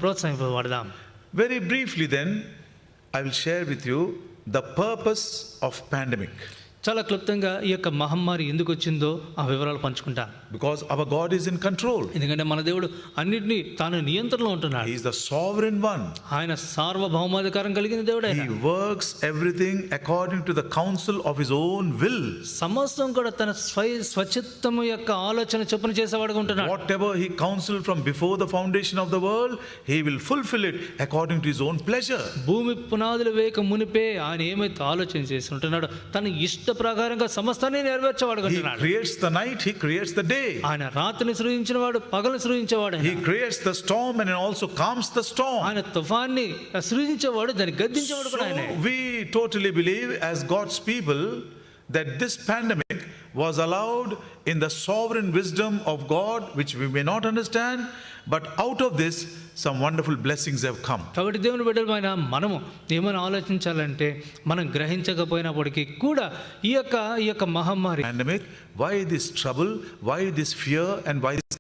ప్రోత్సహింపబడదాం. Very briefly then, I will share with you the purpose of pandemic. చాలా క్లుప్తంగా ఈ యొక్క మహమ్మారి ఎందుకు వచ్చిందో ఆ వివరాలు పంచుకుంటా. Because our God is in control. ఎందుకంటే మన దేవుడు అన్నిటినీ తాను నియంత్రణలో ఉంటున్నాడు. He is the sovereign one. ఆయన సార్వభౌమాధికారం కలిగిన దేవుడు. He works everything according to the counsel of his own will. సమస్తం కూడా తన స్వచిత్తము యొక్క ఆలోచన చొప్పున చేసేవాడుగా ఉంటున్నాడు. Whatever he counseled from before the foundation of the world, he will fulfill it according to his own pleasure. భూమి పునాదులు వేయక మునిపే ఆయన ఏమైతే ఆలోచన చేసి ఉంటున్నాడో తన ఇష్ట ప్రకారంగా సమస్తాన్ని నెరవేర్చేవాడుగా He ఉంటున్నాడు. creates the night, he creates the day. ఆయన రాత్రిని సృజించిన వాడు పగలు సృజించేవాడు. He creates the storm and also calms the storm. ఆయన తుఫాన్ని సృజించేవాడు, దాన్ని గద్దించేవాడు కూడా ఆయనే. So we totally believe as God's people that this pandemic was allowed in the sovereign wisdom of God, which we may not understand, but out of this some wonderful blessings have come. కాబట్టి దేవుని బిడ్డలమైన మనము ఏమైనా ఆలోచించాలంటే మనం గ్రహించకపోయినప్పటికీ కూడా ఈ యొక్క మహమ్మారి Pandemic, why this trouble, why this fear, and why this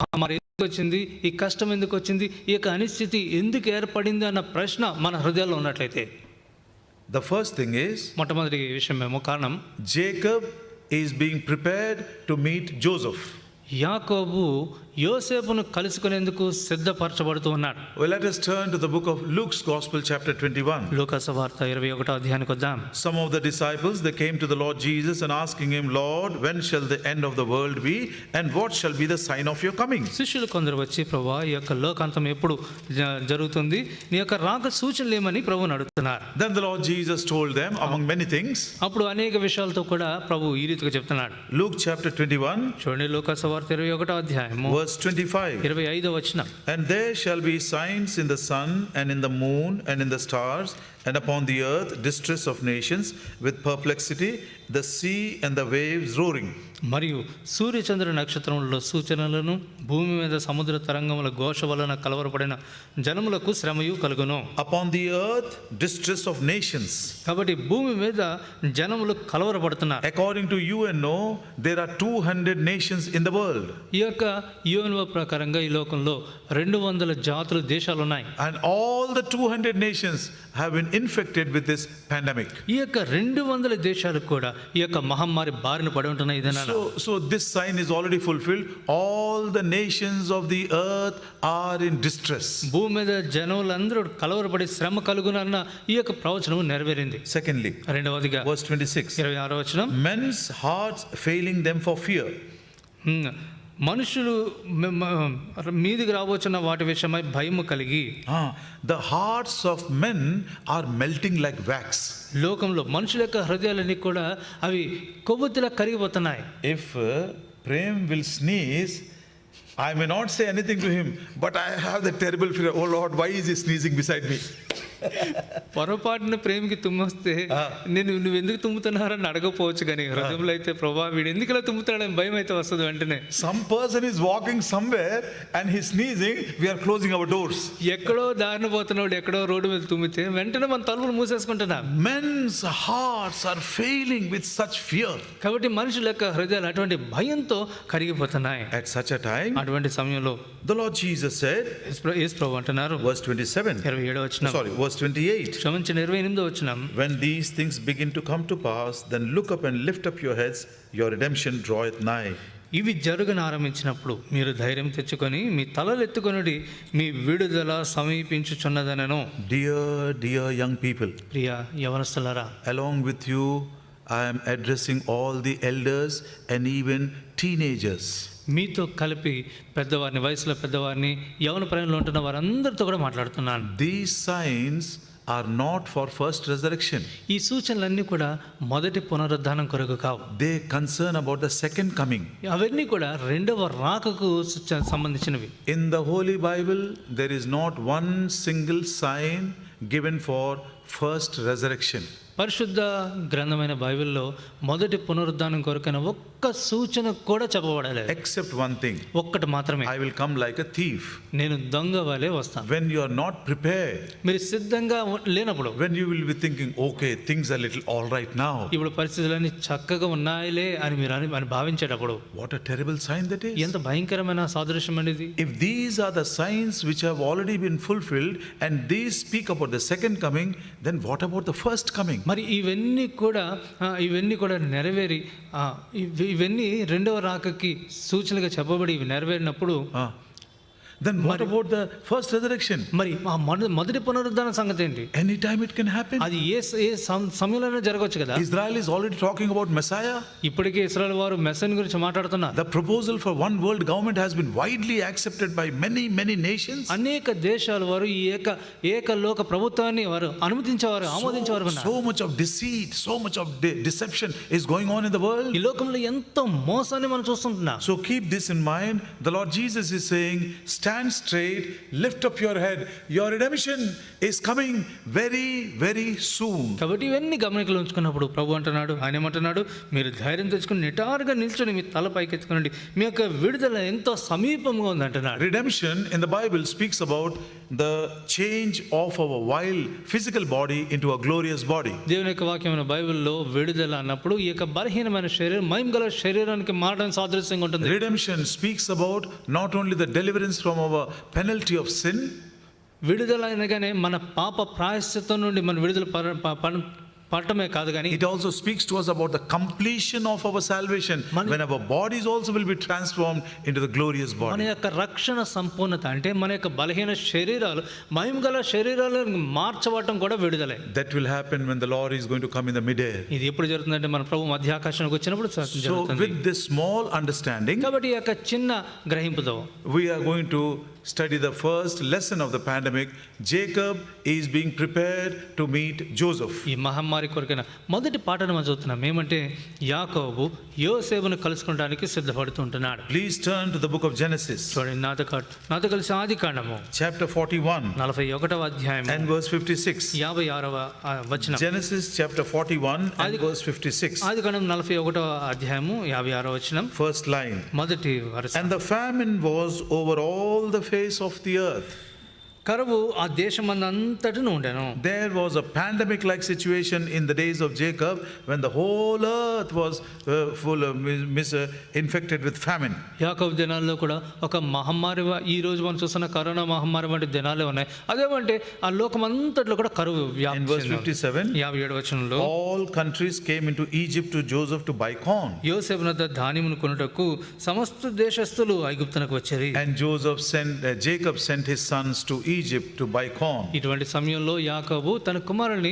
మహమ్మారి ఎందుకు వచ్చింది, ఈ కష్టం ఎందుకు వచ్చింది, ఈ యొక్క అనిశ్చితి ఎందుకు ఏర్పడింది అన్న ప్రశ్న మన హృదయాల్లో ఉన్నట్లయితే, the first thing is మొట్టమొదటి విషయం ఏమో కారణం, Jacob is being prepared to meet Joseph. యాకోబు యోసేపును కలుసుకునేందుకు సిద్ధపరచబడుతూ ఉన్నాడు. Well, let us turn to the book of Luke's Gospel, chapter 21. లూకా సువార్త 21వ అధ్యాయానికి వద్దాం. Some of the disciples, they came to the Lord Jesus and asking him, Lord, when shall the end of the world be, and what shall be the sign of your coming? శిష్యులు కొందరు వచ్చి ప్రభువా ఈ యొక్క లోకాంతం ఎప్పుడు జరుగుతుంది, నీ యొక్క రాక సూచనలు ఏమని ప్రభువుని అడుగుతున్నారు. Then the Lord Jesus told them, among many things, అప్పుడు అనేక విషయాలతో కూడా ప్రభు ఈ రీతిగా చెప్తున్నాడు. Luke chapter 21, చూడండి లూకా సువార్త 21వ అధ్యాయము verse 25. 25వ వచనం. And there shall be signs in the sun and in the moon and in the stars, and upon the earth distress of nations with perplexity, the sea and the waves roaring. మరియు సూర్యచంద్ర నక్షత్రములలో సూచనలను, భూమి మీద సముద్ర తరంగముల ఘోష వలన కలవరపడిన జనములకు శ్రమయు కలుగును. Upon the earth distress of nations. కాబట్టి భూమి మీద జనములు కలవరపడుతున్నారు. According to UNO, there are 200 nations in the world. ఈ యొక్క యుఎన్ఓ ప్రకారంగా ఈ లోకంలో 200 జాతులు దేశాలు ఉన్నాయి. And all the 200 nations have been infected with this pandemic. ఈ యొక్క 200 దేశాలు కూడా ఈ యొక్క మహమ్మారి బారిన పడి ఉంటున్నాయి. So this sign is already fulfilled. All the nations of the earth are in distress. భూమి మీద జనులందరూ కలవరపడి శ్రమ కలుగునన్న ఈ యొక్క ప్రవచనం నెరవేరింది. Secondly, రెండవదిగా verse 26. 26వ వచనం, Men's hearts failing them for fear. మనుషులు మీదికి రాబోచున్న వాటి విషయమై భయము కలిగి. The hearts of men are melting like wax. లోకంలో మనుషుల యొక్క హృదయాలన్నీ కూడా అవి కొవ్వొత్తిలా కరిగిపోతున్నాయి. If Prem will sneeze, I may not say anything to him, but I have the terrible fear. Oh Lord, why is he sneezing beside me? పొరపాటున ప్రేమికి తుమ్మొస్తే నువ్వు ఎందుకు తుమ్ముతున్నారని అడగపోవచ్చు, కానీ హృదయంలో అయితే ప్రభా వీడు ఎందుకు ఇలా తుమ్ముతాడని భయం అయితే వస్తుంది వెంటనే. Some person is walking somewhere and he's sneezing, we are closing our doors. ఎక్కడో దారిన పోతున్నాడు, ఎక్కడో రోడ్డు మీద తుమ్మితే వెంటనే మన తలుపులు మూసేసుకుంటున్నాం. Men's hearts are failing with such fear. కాబట్టి మనుషుల యొక్క హృదయాలు అటువంటి భయంతో కరిగిపోతున్నాయి. At such a time, అటువంటి సమయంలో the Lord Jesus said, యేసు ప్రభు అంటున్నారు, verse 27. 27వ వచనం, Sorry, verse 28. క్షమించిన 28వ వచనం, When these things begin to come to pass, then look up and lift up your heads, your redemption draweth nigh. ఇవి జరుగున ఆరంభించినప్పుడు మీరు ధైర్యం తెచ్చుకొని మీ తలలు ఎత్తుకొనుడి, మీ విడుదల సమీపించుచున్నదనను. Dear young people, ప్రియ యవనస్తులారా, along with you I am addressing all the elders and even teenagers. మీతో కలిపి పెద్దవారిని, వయసులో పెద్దవారిని, యవన ప్రాయంలో ఉంటున్న వారందరితో కూడా మాట్లాడుతున్నాను. These signs are not for first resurrection. ఈ సూచనలన్నీ కూడా మొదటి పునరుద్ధానం కొరకు కావు. They concern about the second coming. అవన్నీ కూడా రెండవ రాకకు సంబంధించినవి. In the Holy Bible, there is not one single sign given for first resurrection. పరిశుద్ధ గ్రంథమైన బైబిల్లో మొదటి పునరుద్ధానం కొరకైన ఒక్క ఒక్క సూచన కూడా చెప్పబడలేదు. except one thing, ఒక్కటి మాత్రమే, I will come like a thief. నేను దొంగ వలె వస్తాను. When you are not prepared, మీరు సిద్ధంగా లేనప్పుడు, when you will be thinking, okay, things are little all right now. ఇప్పుడు పరిస్థితులన్నీ చక్కగా ఉన్నాయిలే అని మీరు అని భావించేటప్పుడు, What a terrible sign that is. ఎంత భయంకరమైన సాదృశ్యం అనేది. If these are the signs which have already been fulfilled and these speak about the second coming, then what about the first coming? మరి ఇవన్నీ కూడా నెరవేరి ఇవన్నీ రెండవ రాకకి సూచనగా చెప్పబడి ఇవి నెరవేరినప్పుడు, Then what about the first resurrection? మరి ఆ మొదటి పునరుద్ధాన సంగతి ఏంటి? Anytime it can happen. అది ఏ సమయంలోనే జరగవచ్చు కదా. Israel is already talking about Messiah. ఇప్పటికే ఇశ్రాయేలు వారు మెస్సీని గురించి మాట్లాడుతున్నారు. The proposal for one world government has been widely accepted by many nations. అనేక దేశాల వారు ఈ ఏకలోక ప్రభుత్వాన్ని వారు అనుమతించేవారు, ఆమోదించేవారు. So much of deceit, so much of deception is going on in the world. ఈ లోకంలో ఎంతో మోసాన్ని మనం చూస్తుంటున్నాం. So keep this in mind. The Lord Jesus is saying, stand straight, lift up your head. Your redemption is coming very, very soon. కాబట్టి ఇవన్నీ గమనికలు ఉంచుకున్నప్పుడు ప్రభు అంటున్నాడు, ఆయన ఏమంటున్నాడు, మీరు ధైర్యం తెచ్చుకుని నిటారుగా నిల్చొని మీ తల పైకెత్తుకునండి, మీ యొక్క విడుదల ఎంతో సమీపంగా ఉంది అంటున్నాడు. Redemption in the Bible speaks about the change of our vile physical body into a glorious body. దేవుని యొక్క వాక్యమైన బైబిల్లో విడుదల అన్నప్పుడు ఈ యొక్క బలహీనమైన శరీరం మహిమగల శరీరానికి మారడం సాదృశ్యంగా ఉంటుంది. Redemption speaks about not only the deliverance from our penalty of sin, విడుదల అనగానే మన పాప ప్రాయశ్చిత్తం నుండి మన విడుదల పడటమే కాదు, కానీ it also speaks to us about the completion of our salvation, when our bodies also will be transformed into the glorious మన body. యొక్క రక్షణ సంపూర్ణత అంటే మన యొక్క బలహీన శరీరాలు మహిమగల శరీరాలను మార్చబడటం కూడా విడుదలే. That will happen when the Lord is going to come in the midair. ఇది ఎప్పుడు జరుగుతుందంటే మన ప్రభు మధ్యాకాశానికి వచ్చినప్పుడు So జరుగుతుంది. with this small understanding, కాబట్టి ఈ యొక్క చిన్న గ్రహింపుతో we are going to study the first lesson of the pandemic. Jacob is being prepared to meet Joseph. ఈ మహమ్మారి కొరకైన మొదటి పాఠం మనం చదువుతున్నాం. ఏమంటే యాకోబు యోసేపును కలుసుకోవడానికి సిద్ధపడుతుంటున్నాడు. Please turn to the book of Genesis, చూడండి, నాతో కలిసి ఆది కాండము chapter 41 41వ అధ్యాయం and verse 56. 56వ వచనం. Genesis chapter 41 and verse 56. ఆది కాండం 41వ అధ్యాయము 56వ వచనం, First line. మొదటి వరుస. And the famine was over all the face of the earth. కరువు ఆ దేశమందంతటను ఉండెను. There was a pandemic like situation in the days of Jacob when the whole earth was full of infected with famine. యాకోబు దినాల్లో కూడా ఒక మహమ్మారి, ఈ రోజు మనం చూస్తున్న కరోనా మహమ్మారి వంటి దినాలే ఉన్నాయి. అదేమంటే ఆ లోకమంతట్లో కూడా కరువు In verse 57, 57 వచనంలో, all countries came into Egypt to Joseph to buy corn. యోసేపు వద్ద ధాన్యమును కొనుటకు సమస్త దేశస్థులు ఐగుప్తునకు వచ్చారు. And Jacob sent his sons to Egypt to buy corn. ఇటువంటి సమయంలో యాకోబు తన కుమారుని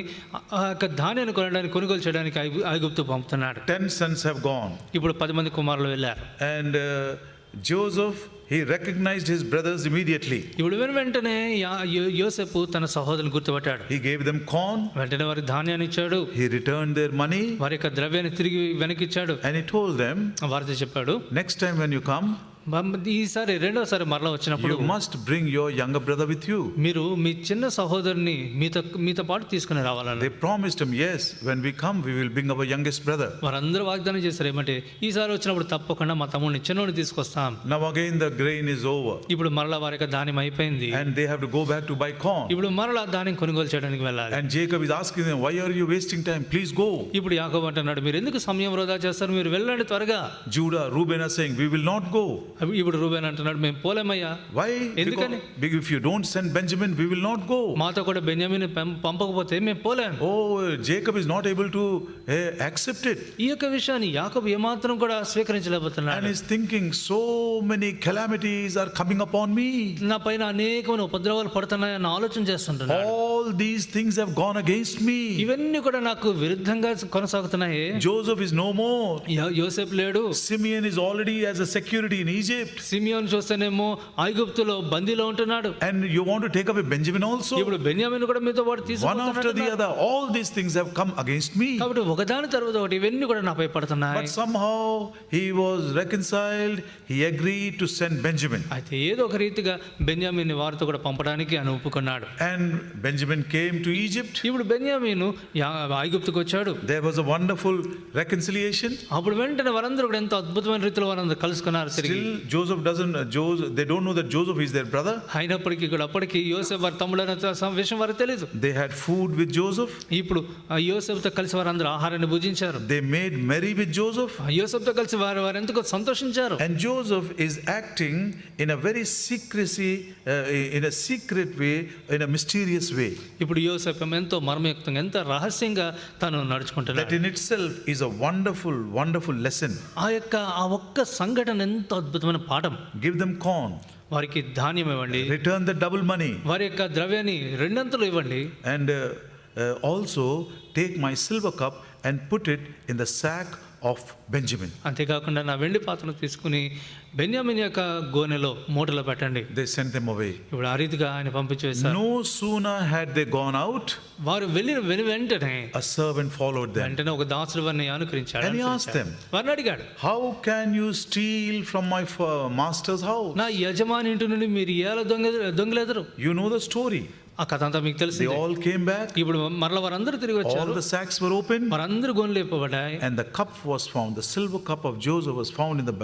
ఆ యొక్క ధాన్యాన్ని కొనుగోలు చేయడానికి ఐగుప్తు పంపుతున్నాడు. 10 sons have gone. ఇప్పుడు 10 మంది కుమారులు వెళ్ళారు. And Joseph, he recognized his brothers immediately. ఇప్పుడు వెంటనే యోసేపు తన సహోదరుని గుర్తుపట్టాడు. He gave them corn. వెంటనే వారికి ధాన్యాన్ని ఇచ్చాడు. He returned their money. వారి యొక్క ద్రవ్యాన్ని తిరిగి వెనకిచ్చాడు. And he told them, వారితో చెప్పాడు, next time when you come, ఈసారి రెండోసారి మరలా వచ్చినప్పుడు you must bring your younger brother with you. మీరు మీ చిన్న సహోదరుని మీతో పాటు తీసుకుని రావాలని. They promised him, yes, when we come we will bring our youngest brother. వారందరూ వాగ్దానం చేశారు, ఏమంటే ఈసారి వచ్చినప్పుడు తప్పకుండా మా తమ్ముడిని చిన్నోడిని తీసుకొస్తాం. Now again the grain is over. ఇప్పుడు మరలా వారి యొక్క ధాన్యం అయిపోయింది. And they have to go back to buy corn. ఇప్పుడు మరలా ధాన్యం కొనుగోలు చేయడానికి వెళ్ళాలి. And Jacob is asking them, why are you wasting time? Please go. ఇప్పుడు యాకోబు అంటున్నాడు, మీరు ఎందుకు సమయం వృధా చేస్తారు, మీరు వెళ్ళండి త్వరగా. Judah, Reuben are saying, we will not go. ఇప్పుడు రూబేన్ అంటున్నాడు, మేము పోలేమయ్యా. Why? ఎందుకని? Because if you don't send Benjamin, we will not go. మాతో కూడా బెన్యామీని పంపకపోతే మేము పోలేం. Oh, Jacob is not able to accept it. ఈ యొక్క విషయాన్ని యాకోబు ఏమాత్రం కూడా స్వీకరించలేకపోతున్నాడు. And is thinking, so many calamities are coming upon me. నా పైన అనేకమైన ఉపద్రవాలు పడుతున్నాయని ఆలోచన చేస్తుంటున్నాడు. All these things have gone against me. ఇవన్నీ కూడా నాకు విరుద్ధంగా కొనసాగుతున్నాయి. Joseph is no more. యోసేపు లేడు. Simeon is already as a security in Egypt. Simeon చూస్తేనేమో ఐగుప్తులో బందీలో ఉంటున్నాడు. And you want to take away Benjamin also? ఇప్పుడు బెన్యామీను కూడా మీతో పాటు One after the other, all these things have come against me. కాబట్టి ఒకదాని తర్వాత ఒకటి ఇవన్నీ కూడా నాపై పడుతున్నాయి. But somehow he was reconciled. He agreed to send Benjamin. అయితే ఏదో ఒక రీతిగా బెన్యామీని వారితో కూడా పంపడానికి ఆయన ఒప్పుకున్నాడు. And Benjamin came to Egypt. ఇప్పుడు బెన్యామీను ఐగుప్తుకు వచ్చాడు. There was a wonderful reconciliation. అప్పుడు వెంటనే వారందరూ కూడా ఎంతో అద్భుతమైన రీతిలో వారందరూ కలుసుకున్నారు. Still Joseph they don't know that Joseph is their brother. అయినప్పటికీ కూడా అప్పటికి యోసేపు వారి తమ్ముడైన విషయం వారికి తెలియదు. They had food with Joseph. ఇప్పుడు యోసేపుతో కలిసి వారందరూ ఆహారాన్ని భుజించారు. They made merry with Joseph. యోసేపుతో కలిసి వారు ఎంతో సంతోషించారు. And Joseph is acting in a very in a secret way, in a mysterious way. ఇప్పుడు యోసేపు ఎంతో మర్మయుక్తంగా ఎంత రహస్యంగా తను నడుచుకుంటున్నాడు. That in itself is a wonderful lesson. ఆ ఒక్క సంఘటన ఎంతో అద్భుతమైన పాఠం. Give them corn. వారికి ధాన్యం ఇవ్వండి. Return the double money. వారి యొక్క ద్రవ్యాన్ని రెండంతలు ఇవ్వండి. And also take my silver cup and put it in the sack of Benjamin. అంతేకాకుండా నా వెండి పాత్రను తీసుకుని బెన్యామీను యొక్క గోనెలో మూటలో పెట్టండి. They sent them away. ఇప్పుడు ఆ రీతిగా ఆయన పంపించి వేశారు. No sooner had they gone out, వారు వెళ్ళిన వెంటనే a servant followed them. వెంటనే ఒక దాసుడు వారిని అనుకరించాడు. And he asked them, వారిని అడిగాడు, how can you steal from my master's house? నా యజమాని ఇంటి నుండి మీరు ఎలా దొంగలెదరు? You know the story. ఆ కథ అంతా మీకు తెలిసి. They all came back. ఇప్పుడు మరల వారందరూ తిరిగి వచ్చారు. All the sacks were opened. వారందరూ గోనెలు ఇప్పబడ్డాయి. And the cup was found. The silver cup of Joseph was found in the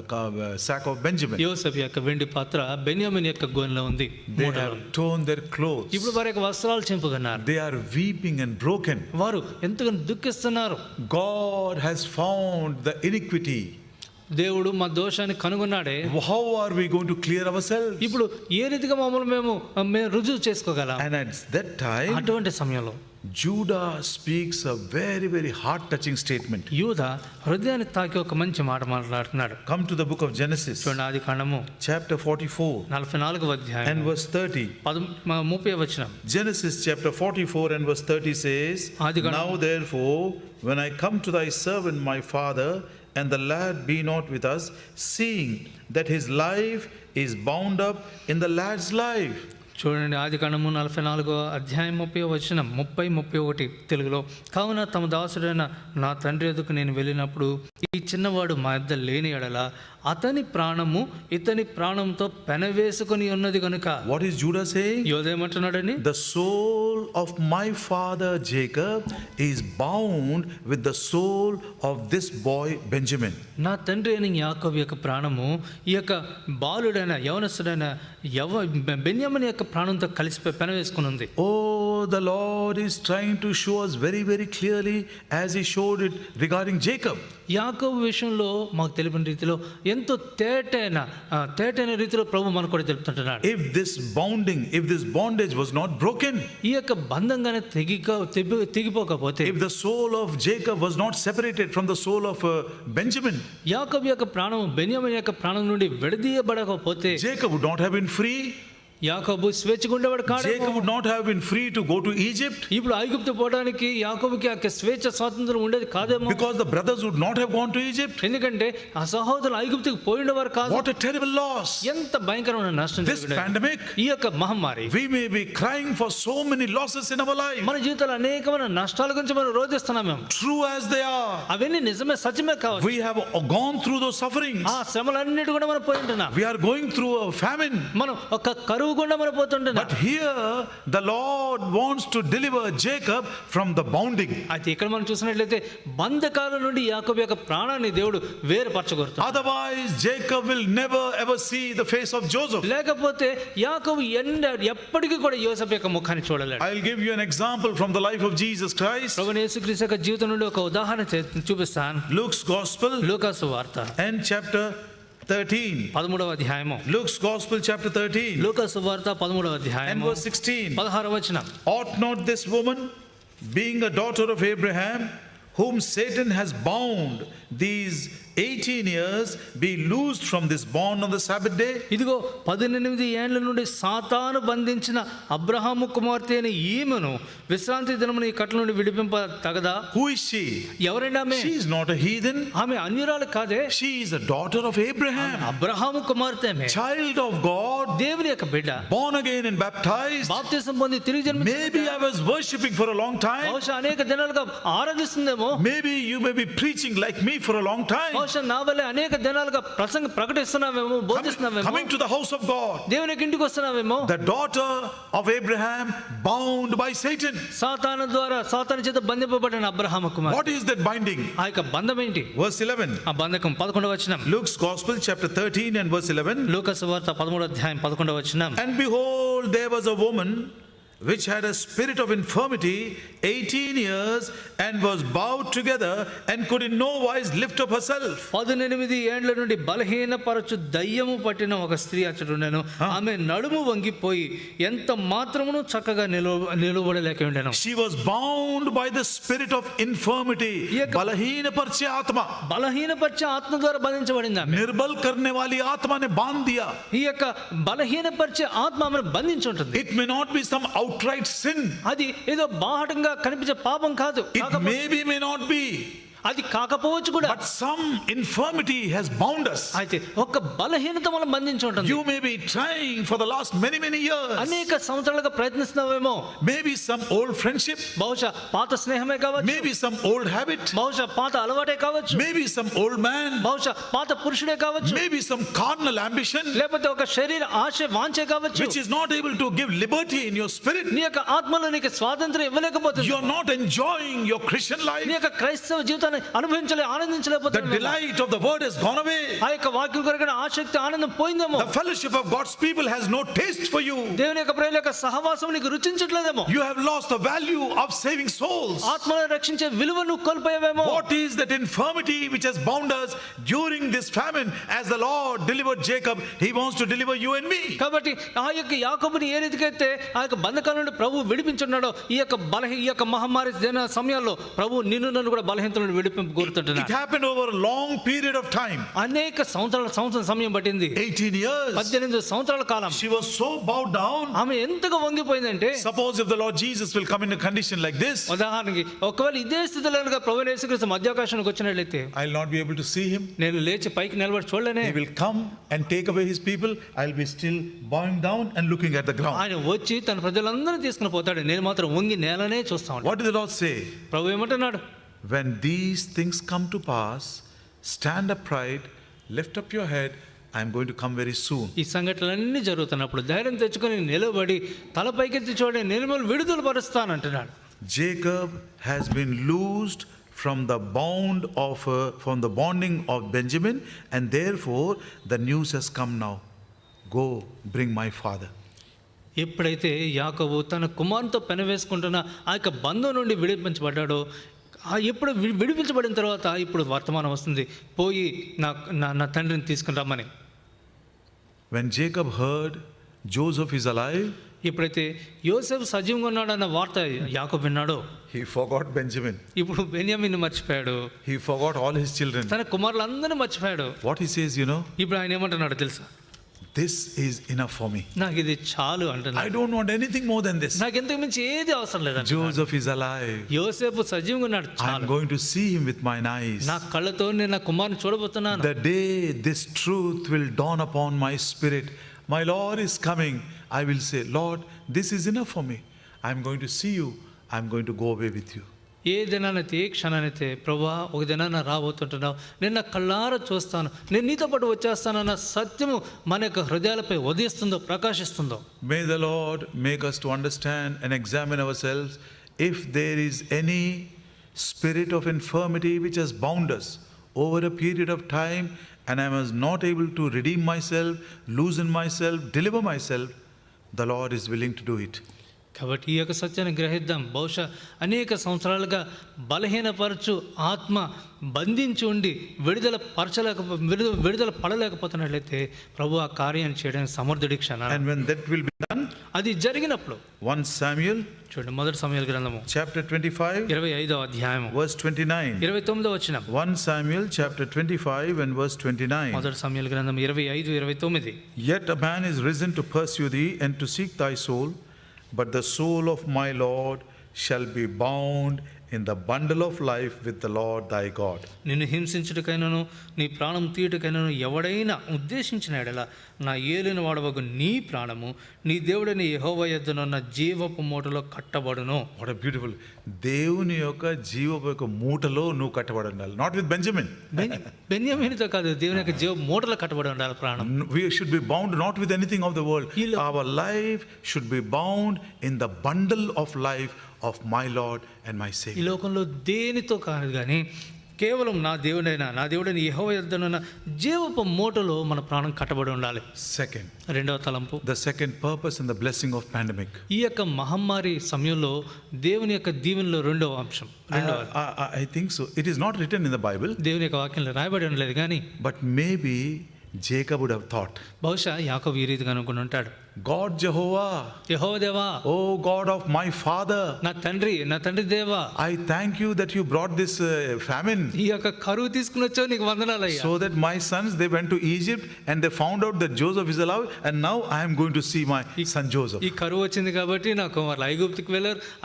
sack of Benjamin. యోసేపు యొక్క వెండి పాత్ర బెన్యామీను యొక్క గోనెలో ఉంది. They have torn their clothes. ఇప్పుడు వారి యొక్క వస్త్రాలు చింపుకున్నారు. They are weeping and broken. వారు ఎంతగానో దుఃఖిస్తున్నారు. God has found the iniquity. దేవుడు మా దోషాన్ని కనుగొన్నాడే. How are we going to clear ourselves? ఇప్పుడు ఏ రీతిగా మమ్మల్ని మేము రుజువు చేసుకోగలం? And at that time, అటువంటి సమయంలో Judah speaks a very heart-touching statement. యూదా హృదయాన్ని తాకి ఒక మంచి మాట మాట్లాడుతున్నాడు. Come to the book of Genesis, చూడండి ఆదికాండము chapter 44 44వ అధ్యాయం and verse 30. 30వ వచనం. Genesis chapter 44 and verse 30 says, Now therefore, when I come to thy servant my father, and the lad be not with us, seeing that his life is bound up in the lad's life. చూడండి ఆదికాండము 44వ అధ్యాయం 30వ వచనం 30-31 తెలుగులో. కావున తమ దాసుడైన నా తండ్రి ఎదుకు నేను వెళ్ళినప్పుడు ఈ చిన్నవాడు మా యొద్ద లేని ఎడల అతని ప్రాణము ఇతని ప్రాణంతో పెనవేసుకొని ఉన్నది కనుక. What is Judah saying? యోధా ఏమంటున్నాడని? The soul of my father Jacob is bound with the soul of this boy Benjamin. నా తండ్రి అయిన యాకోబు యొక్క ప్రాణము ఈ యొక్క బాలుడైన యవనస్తుడైన బెన్యామీను యొక్క ప్రాణంతో కలిసి పెనవేసుకుని ఉంది. Oh, the Lord is trying to show us very clearly as he showed it regarding Jacob. యాకోబు విషయంలో మాకు తెలిపిన రీతిలో ఎంతో తేటైన రీతిలో ప్రభు మనకు కూడా తెలుపుతుంటున్నాడు. If this bondage was not broken, ఈ యొక్క బంధంగానే తెగిపోకపోతే, if the soul of Jacob was not separated from the soul of Benjamin, యాకోబు యొక్క ప్రాణం బెన్యామీను యొక్క ప్రాణం నుండి విడదీయబడకపోతే, Jacob would not have been free. యాకోబు స్వేచ్ఛగా ఉండేవాడు కాదు. Jacob would not have been free to go to Egypt. ఇప్పుడు ఐగుప్తు పోవడానికి యాకోబుకి ఆ స్వేచ్ఛ స్వాతంత్రం ఉండేది కాదేమో. Because the brothers would not have gone to Egypt. ఎందుకంటే ఆ సహోదరులు ఐగుప్తుకు పోయినవారు కాదు. What a terrible loss. ఎంత భయంకరమైన నష్టం. This pandemic, ఈ యొక్క మహమ్మారి, we may be crying for so many losses in our life. మన జీవితంలో అనేకమైన నష్టాల గురించి మనం రోధిస్తున్నాం. మేము True as they are, అవన్నీ నిజమే సత్యమే కావచ్చు. we have gone through those sufferings. ఆ శ్రమలన్నిటి కూడా మనం పోయి ఉంటున్నాం. We are going through a famine. మనం ఒక కరువు గుండా మనం పోతుంటున్నాం. But here the Lord wants to deliver Jacob from the bounding. అయితే ఇక్కడ మనం చూసినట్లయితే బంధకాల నుండి యాకోబు యొక్క ప్రాణాన్ని దేవుడు వేరుపరచగొరుతాడు. Otherwise Jacob will never ever see the face of Joseph. లేకపోతే యాకోబు ఎప్పటికీ కూడా యోసేపు యొక్క ముఖాన్ని చూడలేడు. I'll give you an example from the life of Jesus Christ. ప్రభువైన యేసుక్రీస్తు యొక్క జీవితం నుండి ఒక ఉదాహరణ చూపిస్తాను. Luke's Gospel లూకా సువార్త and chapter 13. 13వ అధ్యాయము. Luke's Gospel chapter 13 లూకా సువార్త 13వ and అధ్యాయము verse 16. 16వ వచనం. Ought not this woman, being a daughter of Abraham, whom Satan has bound these 18 years be loosed from this bond on the Sabbath day? ఇదిగో 18 ఏండ్ల నుండి సాతాను బంధించిన అబ్రహాము కుమార్తె అయిన ఈమెను విశ్రాంతి దినమున ఈ కట్ల నుండి విడిపింప తగదా? Who is she? ఎవరండి ఆమె? She is not a heathen. ఆమె అన్యురాలు కాదే, She is a daughter of Abraham, Abraham కుమార్తె ఆమె, child of God, దేవుని యొక్క బిడ్డ, born again and baptized. బాప్తిసం పొంది తిరిగి జన్మించిన Maybe I was worshipping for a long time. బహుశా అనేక దినాలుగా ఆరాధిస్తుందేమో, Maybe you may be preaching like me for a long time. బహుశా నా వల్లే అనేక దినాలుగా ప్రకటిస్తున్నావేమో, బోధిస్తున్నావేమో, Coming to the house of God. దేవుని యొక్క ఇంటికి వస్తున్నావేమో. The daughter of Abraham bound by Satan. సాతాను ద్వారా సాతాను చేత బంధింపబడిన అబ్రహాము కుమార్తె. What is that binding? ఆ యొక్క బంధం ఏంటి? Verse 11. ఆ బంధకం 11వ వచనం. Luke's Gospel chapter 13 and verse 11. లూకా సువార్త 13వ అధ్యాయం 11వ వచనం. And behold, there was a woman which had a spirit of infirmity 18 years and was bowed together and could in no wise lift up herself. 18 ఏండ్ల నుండి బలహీనపరచు దయ్యము పట్టిన ఒక స్త్రీ అచ్చట ఉండెను. ఆమె నడుము వంగిపోయి ఎంత మాత్రమును చక్కగా నిలబడలేక ఉండెను. She was bound by the spirit of infirmity. బలహీనపరిచే ఆత్మ, బలహీనపరిచే ఆత్మ ద్వారా బంధించబడింది ఆమె. నిర్బల్ करने वाली आत्मा ने बांध दिया. ఈ యొక్క బలహీనపరిచే ఆత్మ ఆమెను బంధించి ఉంటుంది. It may not be some outright sin. అది ఏదో బాహటంగా కనిపించే పాపం కాదు, It maybe may not be. అది కాకపోవచ్చు కూడా. But some infirmity has bound us. అయితే ఒక బలహీనత మనం బంధించి ఉంటుంది. You may be trying for the last many years. అనేక సంవత్సరాలుగా ప్రయత్నిస్తున్నావేమో. Maybe some old friendship. బహుశా పాత స్నేహమే కావచ్చు. Maybe some old habit. బహుశా పాత అలవాటే కావచ్చు. Maybe some old man. బహుశా పాత పురుషుడే కావచ్చు. Maybe some carnal ambition. లేకపోతే ఒక శరీర ఆశ వాంఛే కావచ్చు. Which is not able to give liberty in your spirit. నీ యొక్క ఆత్మలో నీకు స్వాతంత్రం ఇవ్వలేకపోతుంది. You are not enjoying your Christian life. నీ యొక్క క్రైస్తవ జీవితాన్ని ఆనందించలేకపోతున్నావు. The delight of the word has gone away. ఆ యొక్క వాక్యం కొరకైన ఆసక్తి ఆనందం పోయిందేమో. The fellowship of God's people has no taste for you. దేవుని యొక్క ప్రియుల యొక్క సహవాసం నీకు రుచించట్లేదేమో. You have lost the value of saving souls. ఆత్మలను రక్షించే విలువను కోల్పోయావేమో. What is that infirmity which has bound us during this famine? As the Lord delivered Jacob, He wants to deliver you and me. కాబట్టి ఆ యొక్క యాకోబుని ఏ రీతికైతే ఆ యొక్క బంధకాల నుండి ప్రభు విడిపించున్నాడో, ఈ యొక్క మహమ్మారి దిన సమయాల్లో ప్రభు నిన్ను నన్ను కూడా బలహీనతల నుండి విడిపింపు కోరుతుంటున్నాడు. It happened over a long period of time. అనేక సంవత్సరం సమయం పట్టింది. 18 years. 18 సంవత్సరాల కాలం. She was so bowed down. ఆమె ఎంతగా వంగిపోయిందంటే, Suppose if the Lord Jesus will come in a condition like this, ఉదాహరణకి ఒకవేళ ఇదే స్థితిలో ప్రభువైన యేసుక్రీస్తు మధ్యాకాశానికి వచ్చినట్లయితే, I'll not be able to see Him. నేను లేచి పైకి నిలబడి చూడలేనే. He will come and take away His people. I'll be still bowing down and looking at the ground. ఆయన వచ్చి తన ప్రజలందరినీ తీసుకుని పోతాడు, నేను మాత్రం వంగి నేలనే చూస్తాను. What did the Lord say? ప్రభు ఏమంటున్నాడు? When these things come to pass, stand upright, lift up your head, I'm going to come very soon. ఈ సంఘటనలన్నీ జరుగుతున్నప్పుడు ధైర్యం తెచ్చుకొని నిలబడి తల పైకెత్తి చూడండి, నేను మిమ్మల్ని విడుదల పరుస్తాను అంటున్నాడు. Jacob has been loosed from the bonding of Benjamin, and therefore the news has come now. Go, bring my father. ఎప్పుడైతే యాకోబు తన కుమారునితో పెనవేసుకుంటున్న ఆ యొక్క బంధం నుండి విడిపించబడ్డాడో, ఎప్పుడు విడిపించబడిన తర్వాత ఇప్పుడు వర్తమానం వస్తుంది, పోయి నా తండ్రిని తీసుకుని రమ్మని. When Jacob heard Joseph is alive, ఎప్పుడైతే యోసేపు సజీవంగా ఉన్నాడన్న వార్త యాకోబు విన్నాడో, he forgot Benjamin. ఇప్పుడు బెన్యామీని మర్చిపోయాడు. He forgot all his children. తన కుమారులందరినీ మర్చిపోయాడు. What he says, ఇప్పుడు ఆయన ఏమంటున్నాడు తెలుసా? this is enough for me. నాకు ఇది చాలు అంటున్నాడు. I don't want anything more than this. నాకు ఇంతకు మించి ఏది అవసరం లేదు. Joseph is alive. యోసేపు సజీవంగా ఉన్నాడు, I'm going to see him with mine eyes. నా కళ్ళతో నేను నా కుమారుని చూడబోతున్నాను. The day this truth will dawn upon my spirit, my Lord is coming, I will say, Lord, this is enough for me. I'm going to see you. I'm going to go away with you. ఏ దినానైతే ఏ క్షణానైతే ప్రభువా ఒక దినాన రాబోతుంటున్నావు, నేను నా కళ్ళారా చూస్తాను, నేను నీతో పాటు వచ్చేస్తానన్న సత్యము మన యొక్క హృదయాలపై ఉదయిస్తుందో, ప్రకాశిస్తుందో. May the Lord make us to understand and examine ourselves if there is any spirit of infirmity which has bound us over a period of time and I was not able to redeem myself, loosen myself, deliver myself. The Lord is willing to do it. కాబట్టి ఈ యొక్క సత్యాన్ని గ్రహిద్దాం. బహుశా అనేక సంవత్సరాలుగా బలహీనపరచు ఆత్మ బంధించి ఉండి విడుదల పడలేకపోతున్నట్లయితే ప్రభు ఆ కార్యాన్ని చేయడానికి సమర్థుడి క్షణాన. And when that will be done, అది జరిగినప్పుడు 1 Samuel చూడండి, మొదటి సమూయేలు గ్రంథము chapter 25 25వ అధ్యాయము verse 29. 29వ వచనం. 1 Samuel chapter 25 and verse 29. మొదటి సమూయేలు గ్రంథం 25, 29. Yet a man is risen to pursue thee and to seek thy soul, but the soul of my Lord shall be bound in the bundle of life with the Lord thy God. నిన్ను హింసించుటకైనను నీ ప్రాణం తీయుటకైనను ఎవడైనా ఉద్దేశించిన ఎడల నా ఏలిన వాడవగు నీ ప్రాణము నీ దేవుడని యెహోవా యొద్దనున్న జీవపు మూటలో కట్టబడును. What a beautiful. దేవుని యొక్క జీవపు యొక్క మూటలో నువ్వు కట్టబడి ఉండాలి. Not with Benjamin. బెన్యామీనుతో కాదు, దేవుని యొక్క జీవ మూటలో కట్టబడి ఉండాలి ప్రాణం. We should be bound not with anything of the world. Our life should be bound in the bundle of life of my Lord and my ఈ Savior. లోకంలో దేనితో కాదు కానీ కేవలం నా దేవుడైన యెహోవా యొద్దనున్న జీవపు మూటలో మన ప్రాణం కట్టబడి ఉండాలి. Second, రెండవ తలంపు, the second purpose and the blessing of pandemic. ఈ యొక్క మహమ్మారి సమయంలో దేవుని యొక్క దీవెనలో రెండవ అంశం. I think so. It is not written in the Bible, దేవుని యొక్క వాక్యంలో రాయబడి ఉండలేదు కానీ but maybe Jacob would have thought, బహుశా యాకోబు ఈ రీతిగా అనుకుని ఉంటాడు. God Jehovah, యెహోవా దేవా, oh God of my father, నా తండ్రి దేవా, I thank you that you brought this famine, ఈ యొక్క కరువు తీసుకుని వచ్చావు, నీకు వందనాలయ్యా. so that my sons, they went to Egypt and they found out that Joseph is alive, and now I am going to see my son Joseph. ఈ కరువు వచ్చింది కాబట్టి నా కుమారులు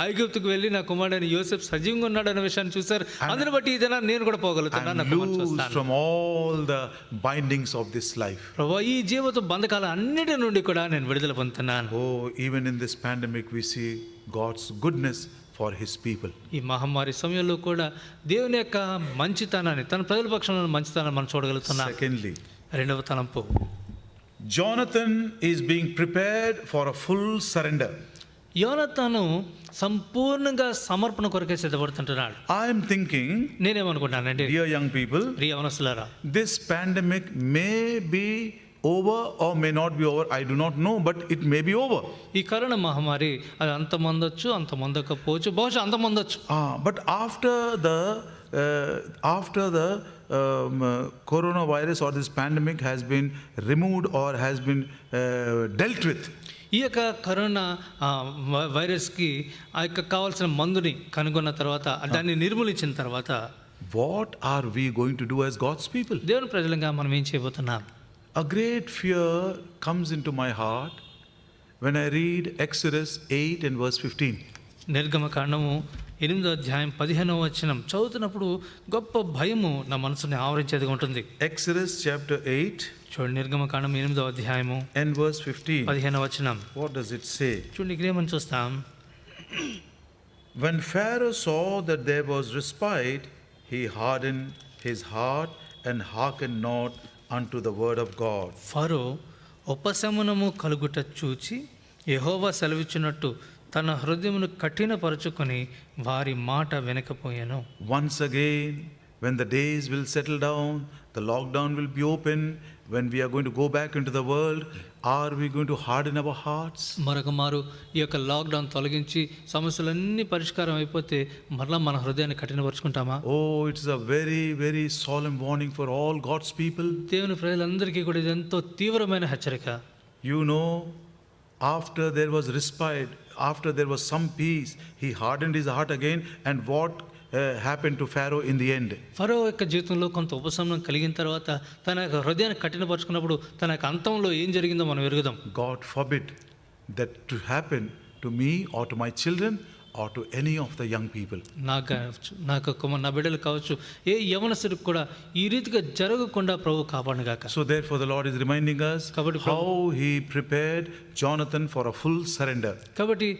ఐగుప్తుకు వెళ్ళి నా కుమారుడైన యోసేపు సజీవంగా ఉన్నాడు అనే విషయాన్ని చూశారు. అందుని బట్టి ఈ దినాన్ని నేను కూడా పోగలుగుతున్నాను, నా And కుమారుని loose చూస్తాను. from all the bindings of this life. ప్రభువా, ఈ జీవిత బంధకాల అన్నిటి నుండి కూడా నేను విడుదల పొందుతున్నాను. Oh, even in this pandemic we see God's goodness for his people. ఈ మహమ్మారి సమయంలో కూడా దేవుని యొక్క మంచితనాన్ని, తన ప్రజల పక్షంలో మంచితనాన్ని మనం చూడగలుగుతున్నాం. Secondly, రెండవ తలంపు, Jonathan is being prepared for a full surrender. యోనతాను సంపూర్ణంగా సమర్పణ కొరకే సిద్ధపడుతుంటున్నాడు. I am thinking, నేనేమనుకుంటున్నానంటే, dear young people, ప్రియ యవనస్తులారా, this pandemic may be over or may not be over. I do not know, but it may be over. ఈ corona మహమ్మారి అది అంతమందొచ్చు, అంతమందకపోవచ్చు, బహుశా అంతమందొచ్చు. But after the coronavirus or this pandemic has been removed or has been dealt with, ఈ యొక్క corona వైరస్కి ఆ యొక్క కావాల్సిన మందుని కనుగొన్న తర్వాత, దాన్ని నిర్మూలించిన తర్వాత, what are we going to do as God's people? దేవుని ప్రజలంగా మనం ఏం చేయబోతున్నాం? A great fear comes into my heart when I read Exodus 8 and verse 15. నిర్గమకాండము 8వ అధ్యాయం 15వ వచనం చదువుతున్నప్పుడు గొప్ప భయము నా మనసుని ఆవరించేదిగా ఉంటుంది. Exodus chapter 8 చూడండి, నిర్గమకాండం 8వ అధ్యాయము and verse 15. 15వ వచనం. What does it say? చూడండి, ఇక్కడ ఏమని చూస్తాం. When Pharaoh saw that there was respite, he hardened his heart and hearkened not unto the word of God. ఫరో ఉపశమనము కలుగుట చూచి యెహోవా సెలవిచ్చినట్టు తన హృదయమును కఠినపరుచుకొని వారి మాట వినకపోయాను. Once again, when the days will settle down, the lockdown will be open, when we are going to go back into the world, are we going to harden our hearts? మరొక మారు ఈ యొక్క lockdown తొలగించి సమస్యలన్నీ పరిష్కారం అయిపోతే మరలా మన హృదయాన్ని కఠినపరుచుకుంటామా? Oh, it's a very, very solemn warning for all God's people. దేవుని ప్రజలందరికీ కూడా ఇది ఎంతో తీవ్రమైన హెచ్చరిక. You know, after there was respite, after there was some peace, he hardened his heart again, and what happened to Pharaoh in the end? ఫరో యొక్క జీవితంలో కొంత ఉపశమనం కలిగిన తర్వాత తన యొక్క హృదయాన్ని కఠినపరుచుకున్నప్పుడు తన యొక్క అంతంలో ఏం జరిగిందో మనం ఎరుగుదాం. God forbid that to happen to me or to my children or to any of the young people. నా బిడ్డలు కావచ్చు, ఏ యవనస్తుడికి కూడా ఈ రీతిగా జరగకుండా ప్రభు కాపాడుగాక. So therefore the Lord is reminding us how he prepared Jonathan for a full surrender. కాబట్టి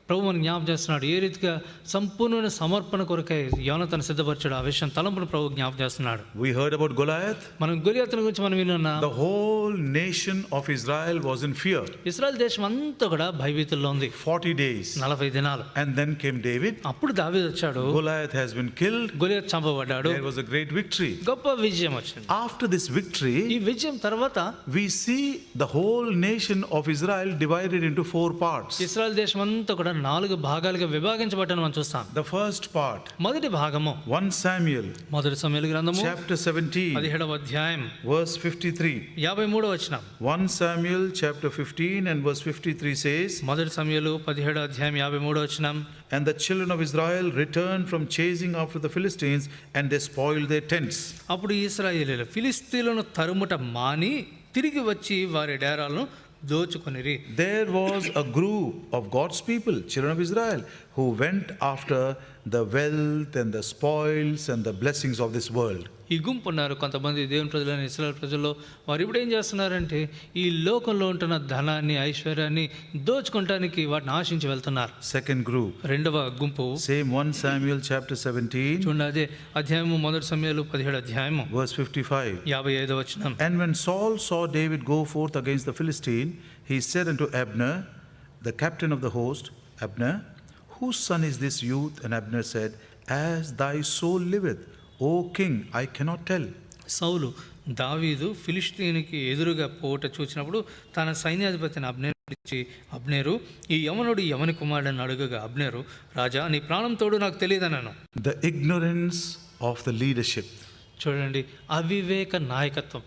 ప్రభు మనకు జ్ఞాపకం చేస్తున్నాడు ఏ రీతిగా సంపూర్ణమైన సమర్పణ కొరకై యోనతాను సిద్ధపరిచాడు. ఆ విషయం తలంపును ప్రభు జ్ఞాపకం చేస్తున్నాడు. We heard about Goliath. మనం గొలియాతుని గురించి మనం విన్నాం. The whole nation of Israel was in fear. Israel దేశం అంతా కూడా భయభీతుల్లో ఉంది 40 days. 40 దినాలు. And then came David. అప్పుడు దావీదు వచ్చాడు. Goliath has been killed. గొలియాతు చంపబడ్డాడు. There was a great victory. గొప్ప విజయం వచ్చింది. After this victory, ఈ విజయం తర్వాత we see the whole nation of Israel divided into 4 parts. Israel దేశం అంతా కూడా 4 భాగాలుగా విభాగించబట్టని మనం చూస్తాం. The first part, మొదటి భాగము 1 Samuel, మొదటి సమూయేలు గ్రంథము chapter 17, 17వ అధ్యాయం verse 53. 53వ వచనం. 1 Samuel, chapter 15 and verse 53 says, మొదటి సమూయేలు 17వ అధ్యాయం 53వ వచనం. And the children of Israel returned from chasing after the Philistines, and they spoiled their tents. అప్పుడు ఇశ్రాయేలీయులు ఫిలిష్తీయులను తరుముట మాని తిరిగి వచ్చి వారి డేరాలను దోచుకొనిరి. There was a group of God's people, children of Israel, who went after the wealth and the spoils and the blessings of this world. ఈ గుంపు ఉన్నారు కొంతమంది దేవుని ప్రజలైన ఇశ్రాయేలు ప్రజల్లో. వారు ఇప్పుడు ఏం చేస్తున్నారంటే ఈ లోకంలో ఉంటున్న ధనాన్ని ఐశ్వర్యాన్ని దోచుకోవడానికి వాటిని ఆశించి వెళ్తున్నారు. Second group, రెండవ గుంపు same 1 Samuel chapter 17, చూడండి, అదే అధ్యాయము మొదటి సమూయేలు 17 అధ్యాయము verse 55. 55వ వచనం. And when Saul saw David go forth against the Philistine, he said unto Abner, the captain of the host, Abner, whose son is this youth? And Abner said, As thy soul liveth, O king, I cannot tell. సౌలు దావీదు ఫిలిష్తీయునికి ఎదురుగా పోట చూచినప్పుడు తన సైన్యాధిపతిని అబ్నేరు ఇచ్చి, అబ్నేరు, ఈ యవనుడు ఎవని కుమారుడని అడుగగా అబ్నేరు, రాజా నీ ప్రాణం తోడు నాకు తెలియదనను. The ignorance of the leadership. చూడండి, అవివేక నాయకత్వం.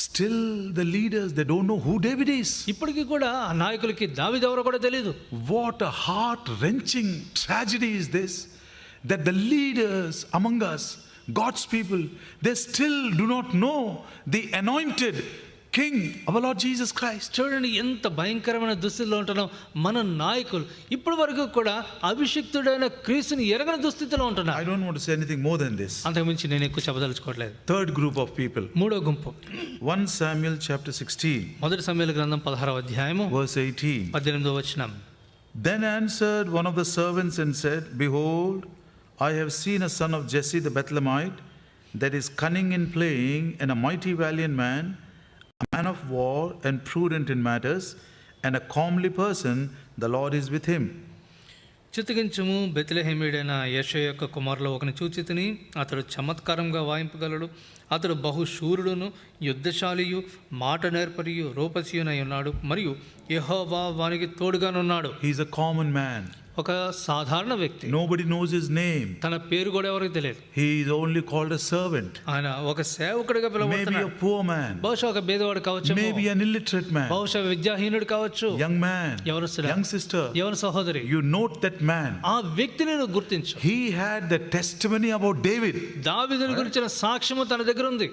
Still the leaders, they don't know who David is. ఇప్పటికీ కూడా ఆ నాయకులకి దావీదు ఎవరో కూడా తెలియదు. What a heart-wrenching tragedy is this, that the leaders among us, God's people, they still do not know the anointed King, our Lord Jesus Christ. చూడండి ఎంత భయంకరమైన దుస్థితిలో ఉంటున్నాం. మన నాయకులు ఇప్పటి వరకు కూడా అభిషిక్తుడైన క్రీస్తుని ఎరగని దుస్థితిలో ఉంటున్నారు. I don't want to say anything more than this. అంతకుమించి నేను ఎక్కువ చెప్పదలుచుకోవట్లేదు. Third group of people, మూడో గుంపు 1 Samuel chapter 16, మొదటి సమూయేలు గ్రంథం 16వ అధ్యాయము verse 18. 18వ వచనం. Then answered one of the servants and said, Behold, I have seen a son of Jesse the Bethlehemite, that is cunning in playing, and a mighty valiant man, a man of war and prudent in matters, and a comely person, the Lord is with him. చిత్తగించుము, బెత్లెహేమీయుడైన యెషయా యొక్క కుమారులో ఒకని చూచితిని. అతడు చమత్కారంగా వాయింపగలడు. అతడు బహుశూరుడును, యుద్ధశాలియు, మాట నేర్పరియు, రూపసియునై ఉన్నాడు. మరియు యెహోవా వానికి తోడుగానున్నాడు. He is a common man. ఒక సాధారణ వ్యక్తి. Nobody knows his name. తన పేరు కూడా ఎవరికి తెలియదు. He is only called a servant. ఆయన ఒక సేవకుడిగా Maybe పిలువబడుతున్నాడు. a poor man. బహుశా ఒక బేదవాడు కావచ్చు, Maybe an illiterate man. బహుశా విద్యాహీనుడు కావచ్చు. Young man. యవనస్తుడా, Young sister. యవన సహోదరి, You note that man. ఆ వ్యక్తిని నువ్వు గుర్తించు. He had the testimony about David. దావీదుని గురించిన సాక్ష్యము తన దగ్గర ఉంది.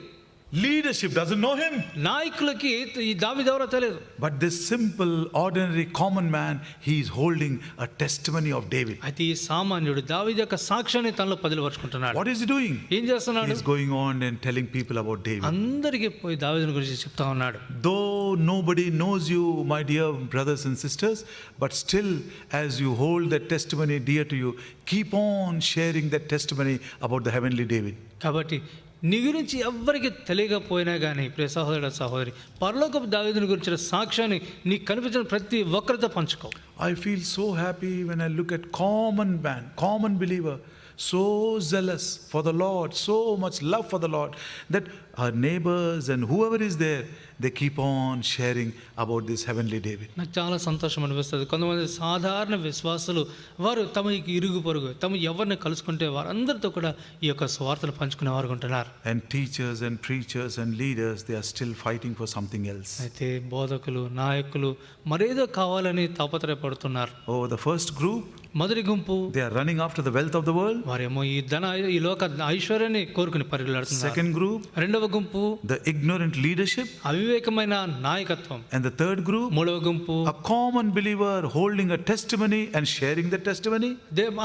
Leadership doesn't know him. నాయకులకి ఈ దావీదు ఎవరో తెలియదు. But this simple, ordinary, common man, he is holding a testimony of David. అయితే ఈ సామాన్యుడు దావీదు యొక్క సాక్ష్యాన్ని తనలో పదిలపరుచుకుంటున్నాడు. What is he doing? ఏం చేస్తున్నాడు? He is going on and telling people about David. అందరికీ పోయి దావీదుని గురించి చెప్తా ఉన్నాడు. Though nobody knows you, my dear brothers and sisters, but still, as you hold that testimony dear to you, keep on sharing that testimony about the heavenly David. కాబట్టి నీ గురించి ఎవ్వరికి తెలియకపోయినా కానీ ప్రియ సహోదరుడు సహోదరి, పరలోకపు దావీదుని గురించిన సాక్ష్యాన్ని నీకు కనిపించిన ప్రతి ఒక్కరితో పంచుకో. I feel so happy when I look at common man, common believer, so zealous for the Lord, so much love for the Lord, that our neighbors and whoever is there, they keep on sharing about this heavenly David. నాకు చాలా సంతోషం అనిపిస్తుంది. కొంతమంది సాధారణ విశ్వాసులు వారు తమ ఇరుగు పొరుగు తమ ఎవరిని కలుసుకుంటే వారందరితో కూడా ఈ యొక్క స్వార్థలు పంచుకునేవారు ఉంటున్నారు. And teachers and preachers and leaders, they are still fighting for something else. అయితే బోధకులు, నాయకులు మరేదో కావాలని తాపత్రయపడుతున్నారు. Oh, the first group, మొదటి గుంపు they are running after the wealth of the world. వారేమో ఈ లోక ఐశ్వర్యాన్ని కోరుకుని పరిగెడుతున్నారు. Second group, రెండవ గుంపు the ignorant leadership. అవివేకమైన నాయకత్వం. And the third group, మూడవ గుంపు a common believer holding a testimony and sharing the testimony.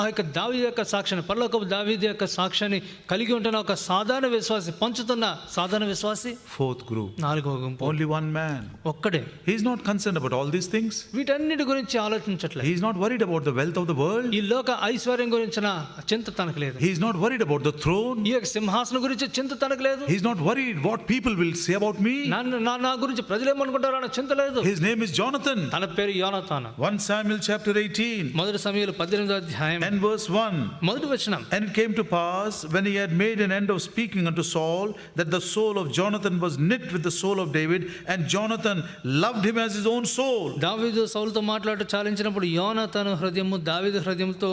ఆ యొక్క దావీదు యొక్క సాక్ష్యాన్ని, పరలోకపు దావీదు యొక్క సాక్ష్యాన్ని కలిగి ఉంటున్న ఒక సాధారణ విశ్వాసి, పంచుతున్న సాధారణ విశ్వాసి. Fourth group, నాలుగవ గుంపు only one man. ఒక్కడే. He is not concerned about all these things. వీటన్నిటి గురించి ఆలోచించట్లేదు. He is not worried about the wealth of the world. ఈ లోక ఐశ్వర్యం గురించిన చింత తనకు లేదు. He is not worried about the throne. ఈ యొక్క సింహాసనం గురించి చింత తనకు లేదు. He is not worried what people will say about me. నా గురించి ప్రజలు ఏమనుకుంటారో అన్న చింత లేదు. His name is Jonathan. తన పేరు యోనాతాను. 1 Samuel chapter 18 మొదటి సమూయేలు 18వ అధ్యాయం and verse 1. మొదటి వచనం. And it came to pass, when he had made an end of speaking unto Saul, that the soul of Jonathan was knit with the soul of David, and Jonathan loved him as his own soul. దావీదు సౌలుతో మాట్లాడుతూ చాలించినప్పుడు యోనాతాను హృదయము దావీదు హృదయంతో,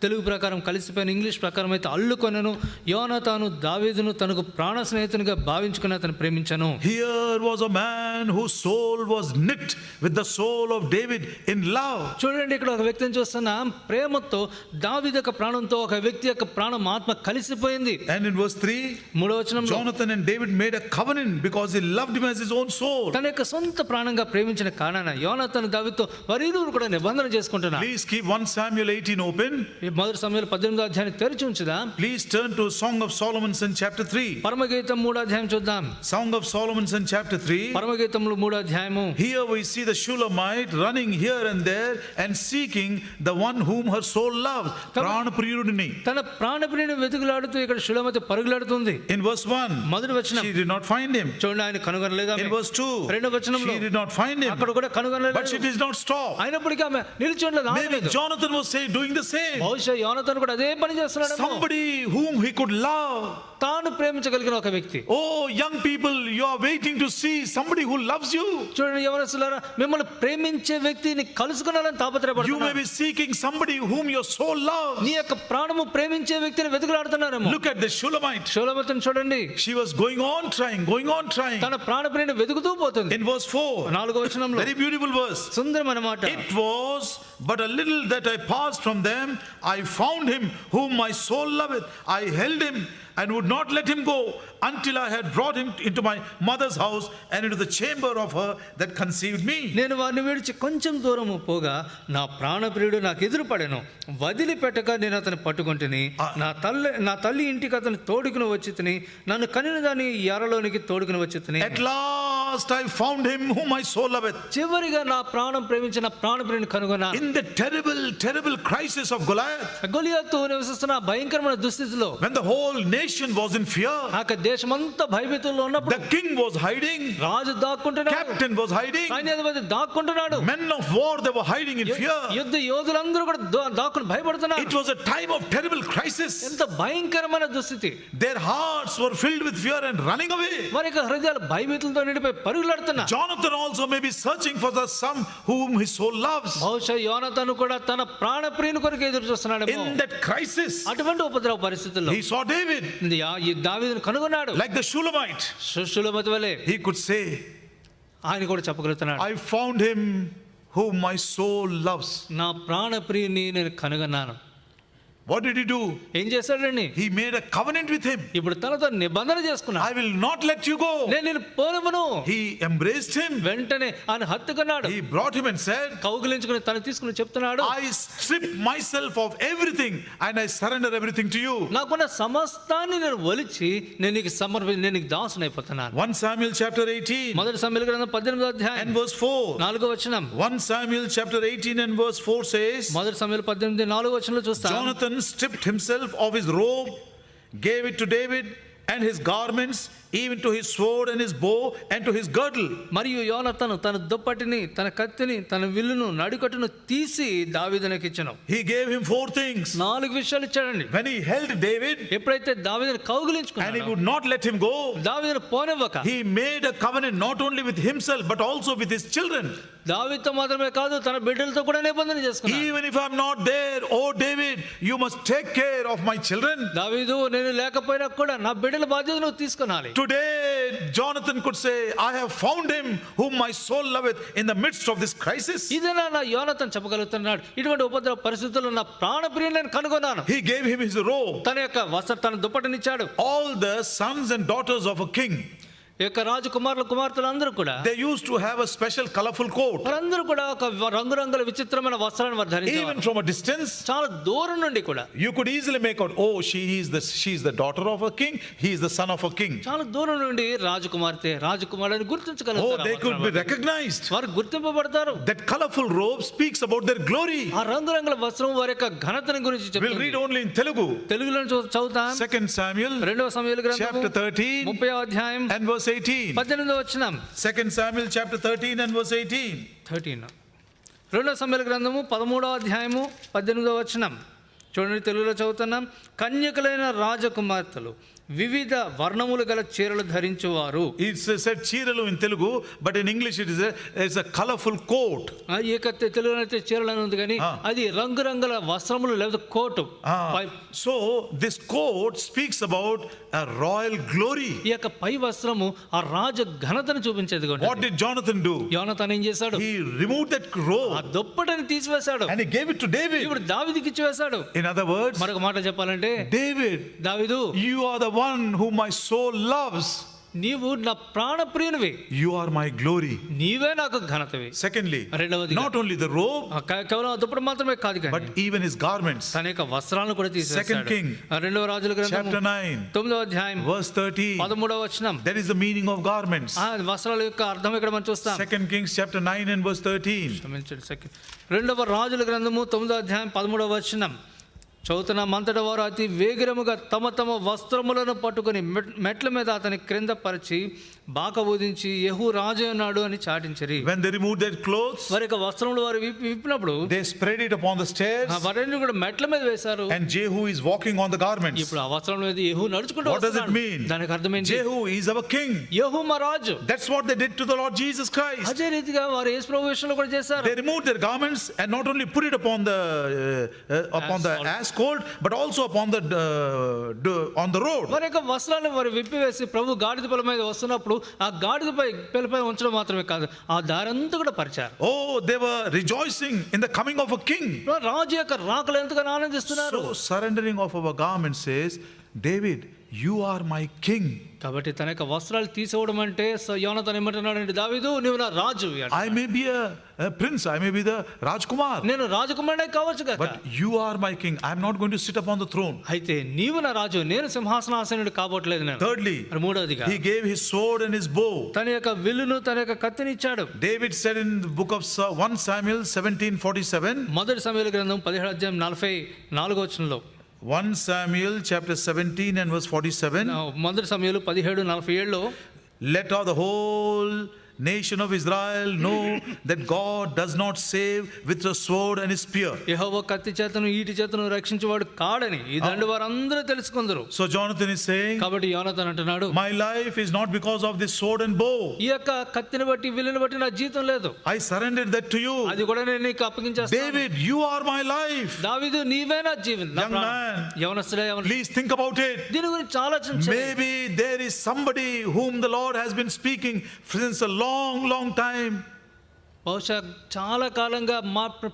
తెలుగు ప్రకారం కలిసిపోయిన English ప్రకారం అయితే అల్లుకొనెను. యోనాతాను దావీదును తనకు ప్రాణ స్నేహితునిగా భావించుకుని అతను ప్రేమించను. Here was a man whose soul was knit with the soul of David in love. చూడండి, ఇక్కడ ఒక వ్యక్తిని చూస్తున్నాం. ప్రేమతో దావీదు యొక్క ప్రాణంతో ఒక వ్యక్తి యొక్క ప్రాణం ఆత్మ కలిసిపోయింది. And in verse 3, మూడవ వచనంలో Jonathan and David made a covenant because he loved him as his own soul. తన యొక్క సొంత ప్రాణంగా ప్రేమించిన కారణాన యోనాతాను దావీదుతో వారిరువురు కూడా నిబంధన చేసుకుంటున్నారు. Please keep 1 Samuel 18 open. ఈ మొదటి సమూయేలు 18వ అధ్యాయాన్ని తెరిచి ఉంచుదా. Please turn to Song of Solomon in chapter 3. పరమగీతం 3వ అధ్యాయం చూద్దాం. Song of Solomon in chapter 3. పరమగీతంలో 3వ అధ్యాయము. Here we see the Shulamite running here and there and seeking the one whom her soul loves. ప్రాణప్రియుడిని. తన ప్రాణప్రియుని వెతుకులాడుతూ ఇక్కడ షులమతి పరుగులాడుతుంది. In verse 1, మొదటి వచనం. she did not find him. చూడండి, ఆయన కనుగొనలేదు. In verse 2, రెండవ వచనంలో she did not find him. అక్కడ కూడా కనుగొనలేదు. But she did not stop. అయినప్పటికీ ఆమె నిలిచి ఉండలేదు. Maybe Jonathan was doing the same. బహుశా యోనాతాను కూడా అదే పని చేస్తున్నాడు. Somebody whom he could love. తాను ప్రేమించగలిగిన ఒక వ్యక్తి. Oh, young people, you are waiting to see somebody who loves you. చూడండి యవనస్తులారా, మిమ్మల్ని ప్రేమించే వ్యక్తిని కలుసుకునాలని You తాపత్రయపడుతున్నారు. may be seeking somebody whom your soul loves. నీ యొక్క ప్రాణము ప్రేమించే వ్యక్తిని వెతుకులాడుతున్నారేమో. Look at the Shulamite. షులమతిని చూడండి, She was going on trying. తన ప్రాణప్రియుని వెతుకుతూ పోతుంది. In verse 4, 4వ వచనంలో very beautiful verse. సుందరమైన మాట. It was but a little that I passed from them. I found him whom my soul loveth. I held him and would not let him go until I had brought him into my mother's house and into the chamber of her that conceived me. నేను వారిని విడిచి కొంచెం దూరము పోగా నా ప్రాణప్రియుడు నాకు ఎదురుపడెను. వదిలిపెట్టక నేను అతన్ని పట్టుకుంటుని నా తల్లి ఇంటికి అతను తోడుకుని వచ్చి తిని, నన్ను కనిన దాని ఎరలోనికి తోడుకుని వచ్చి తిని. At last I found him whom my soul loveth. చివరిగా నా ప్రాణం ప్రేమించిన ప్రాణప్రియుని కనుగొన్నా. In the terrible crisis of Goliath, గొలియాతు నివసిస్తున్న భయంకరమైన దుస్థితిలో, when the whole nation was in fear, ఆ దేశమంతా భయభీతుల్లో ఉన్నప్పుడు, the king was hiding, Raju దాక్కుంటున్నాడు, captain was hiding, సైన్యాధిపతి దాక్కుంటున్నాడు, men of war they were hiding in fear. యుద్ధ యోధులందరూ కూడా దాక్కుని భయపడుతున్నారు. It was a time of terrible crisis. ఎంత భయంకరమైన దుస్థితి. Their hearts were filled with fear and running away. వారి యొక్క హృదయాలు భయభీతులతో నిండిపోయి పరుగులాడుతున్నారు. Jonathan also may be searching for the son whom his soul loves. బహుశా యోనాతాను కూడా తన ప్రాణప్రియుని కొరకు ఎదురు చూస్తున్నాడు. In that crisis, అటువంటి ఉపద్రవ పరిస్థితుల్లో he saw David. ఈ దావీదును కనుగొన్నాడు. Like the Shulamite, షులమతి వలె he could say, ఆయన కూడా చెప్పగలుగుతున్నాడు, I found him whom my soul loves. నా ప్రాణప్రియుని నేను కనుగొన్నాను. What did he do? ఏం చేశాడండి? He made a covenant with him. ఇప్పుడు తనతో నిబంధన చేసుకున్నాడు. I will not let you go. నేను పోనివ్వను. He embraced him. వెంటనే ఆయన హత్తుకున్నాడు. He brought him and said, కౌగిలించుకుని తను తీసుకుని చెప్తున్నాడు, I strip myself of everything and I surrender everything to you. నాకున్న సమస్తాన్ని నేను ఒలిచి నేను నీకు దాసుని అయిపోతున్నాను. 1 Samuel chapter 18 మొదటి సమూయేలు గ్రంథం 18వ అధ్యాయం and verse 4. 4వ వచనం. 1 Samuel chapter 18 and verse 4 says, మొదటి సమూయేలు 18 4వ వచనంలో చూస్తాం. Jonathan stripped himself of his robe, gave it to David and his garments, even to his sword and his bow and to his girdle. మరియు యోనాతాను తన దుప్పటిని, తన కత్తిని, తన విల్లును, నడికట్టును తీసి దావీదునికి ఇచ్చెను. He gave him 4 things. 4 విషయాలు ఇచ్చాడండి. When he held David ఎప్పుడైతే దావీదుని and he కౌగిలించుకున్నాడో, would not let him go, దావీదుని పోనివ్వక, he made a covenant not only with himself but also with his children. దావీదుతో మాత్రమే కాదు తన బిడ్డలతో కూడా నిబంధన చేసుకున్నాడు. Even if I'm not there, oh David, you must take care of my children. దావీదు, నేను లేకపోయినా కూడా నా బిడ్డల బాధ్యత నువ్వు తీసుకునాలి. Today Jonathan could say, I have found him whom my soul loveth in the midst of this crisis. ఇదేనా నా యోనాతాను చెప్పగలుగుతున్నాడు, ఇటువంటి ఉపద్రవ పరిస్థితుల్లో నా ప్రాణప్రియుని నేను కనుగొన్నాను. He gave him his robe. తన యొక్క తన దుప్పటినిచ్చాడు. All the sons and daughters of a king, ఈ యొక్క రాజకుమారుల కుమార్తెలు అందరూ కూడా they used to have a special colorful coat. వారందరూ కూడా ఒక రంగురంగుల విచిత్రమైన వస్త్రాలను వారు ధరించేవారు. Even from a distance, చాలా దూరం నుండి కూడా you could easily make out, oh, she's the daughter of a king, he is the son of a king. చాలా దూరం నుండి రాజకుమార్తె రాజకుమారుని Oh, గుర్తించగలుగుతారు. they could be recognized. వారు గుర్తింపబడతారు. That colorful robe speaks about their glory. ఆ రంగురంగుల వస్త్రం వారి యొక్క ఘనతని గురించి We'll చెప్తుంది. read only in Telugu. తెలుగులో చదువుతాం. 2 Samuel 2వ సమూయేలు గ్రంథము chapter 13 30వ అధ్యాయం and verse 18. 18వ వచనం. 2 Samuel chapter 13 and verse 18. 13. 2వ సమూయేలు గ్రంథము 13వ అధ్యాయము 18వ వచనం. చూడండి, తెలుగులో చదువుతున్నాం. కన్యకలైన రాజకుమార్తెలు వివిధ వర్ణములు గల చీరలు ధరించువారు. It's said చీరలు in Telugu, but in English it's a colorful coat. ఈ యొక్క తెలుగులో అయితే చీరలు అని ఉంది కానీ అది రంగురంగుల వస్త్రములు లేదా coat. So this coat speaks about a royal glory. ఈ యొక్క పై వస్త్రము ఆ రాజ ఘనతను చూపించేది. What did Jonathan do? యోనాతాను ఏం చేశాడు? He removed that robe ఆ దుప్పటిని తీసివేశాడు. and he gave it to David. ఇప్పుడు దావీదుకి ఇచ్చివేశాడు. In other words, మరొక మాట చెప్పాలంటే, David, దావీదు, you are the one whom my soul loves. నీవు నా ప్రాణప్రియునివి, You are my glory. నీవే నాకు ఘనతవి. Secondly, రెండవదిగా, not only the robe, కేవలం ఆ దుప్పటి మాత్రమే కాదు కానీ but even his garments. తన యొక్క వస్త్రాలను కూడా తీసేశాడు. Second King, రెండవ రాజుల గ్రంథము chapter 9, 9వ అధ్యాయం verse 13. 13వ వచనం. That is the meaning of garments. ఆ వస్త్రాల యొక్క అర్థం ఇక్కడ మనం చూస్తాం. 2 Kings chapter 9 and verse 13. క్షమించండి, రెండవ రాజుల గ్రంథము 9వ అధ్యాయం 13వ వచనం. చదువుతున్న మంతటి వారు అతి వేగిరముగా తమ తమ వస్త్రములను పట్టుకుని మెట్ల మీద అతని క్రింద పరిచి బాక ఊదించి యెహూ రాజు అన్నాడు అని చాటించరి. When they removed their clothes, వారి యొక్క వస్త్రములు వారు విప్పినప్పుడు they spread it upon the stairs, వారిని కూడా మెట్ల మీద వేశారు. and Jehu is walking on the garments. ఇప్పుడు ఆ వస్త్రం మీద యెహూ నడుచుకుంటూ What does it వస్తున్నాడు. mean? దానికి అర్థం ఏంటి? Jehu is our king. యెహూ మా రాజు. That's what they did to the Lord Jesus Christ. అదే రీతిగా వారు యేసు ప్రభు విషయంలో కూడా చేశారు. They removed their garments and not only put it upon the ass colt, but also upon on the road. వారి యొక్క వస్త్రాలను వారు విప్పివేసి ప్రభు గాడిద పిల్ల మీద వస్తున్నప్పుడు ఆ గాడిదపై పిల్లపై ఉంచడం మాత్రమే కాదు, ఆ దారంతా కూడా పరిచారు. Oh, they were rejoicing in the coming of a king. రాజు యొక్క రాకలు ఎంతగానో ఆనందిస్తున్నారు. So surrendering of our garments says, David, you are my king. కాబట్టి తన యొక్క వస్త్రాలు తీసేవడం అంటే యోనాతాను ఏమంటున్నాడంటే, దావీదు నీవు నా రాజు. I may be a prince, I may be the Rajkumar, నేను రాజకుమారుడే కావచ్చు కదా, but you are my king. I am not going to sit upon the throne. అయితే నీవు నా రాజు, నేను సింహాసనాసనుడు కాబోట్లేదు నేను. Thirdly, మూడవదిగా he gave his sword and his bow. తన యొక్క విల్లును తన యొక్క కత్తిని ఇచ్చాడు. David said in the book of 1 Samuel 17:47, మొదటి సమూయేలు గ్రంథం 17వ అధ్యాయం 44వ వచనంలో, 1 Samuel chapter 17 and verse 47, మొదటి సమూయేలు 17:47లో, let all the whole nation of Israel know that God does not save with a sword and a spear. యెహోవా కత్తి చేతను ఈటి చేతను రక్షించేవాడు కాడని ఈ దండు వారందరూ తెలుసుకుందరు. So Jonathan is saying, కాబట్టి యోనాతాను అంటున్నాడు, my life is not because of this sword and bow. ఈ యొక్క కత్తిని బట్టి విల్లుని బట్టి నా జీవితం లేదు, I surrendered that to you. అది కూడా నేను నీకు అప్పగించేస్తాను. David, you are my life. దావీదు నీవే నా జీవితం. Young man, యవనస్తుడే, please think about it. దీని గురించి ఆలోచించు. Maybe there is somebody whom the Lord has been speaking since a long time. బహుశా చాలా కాలంగా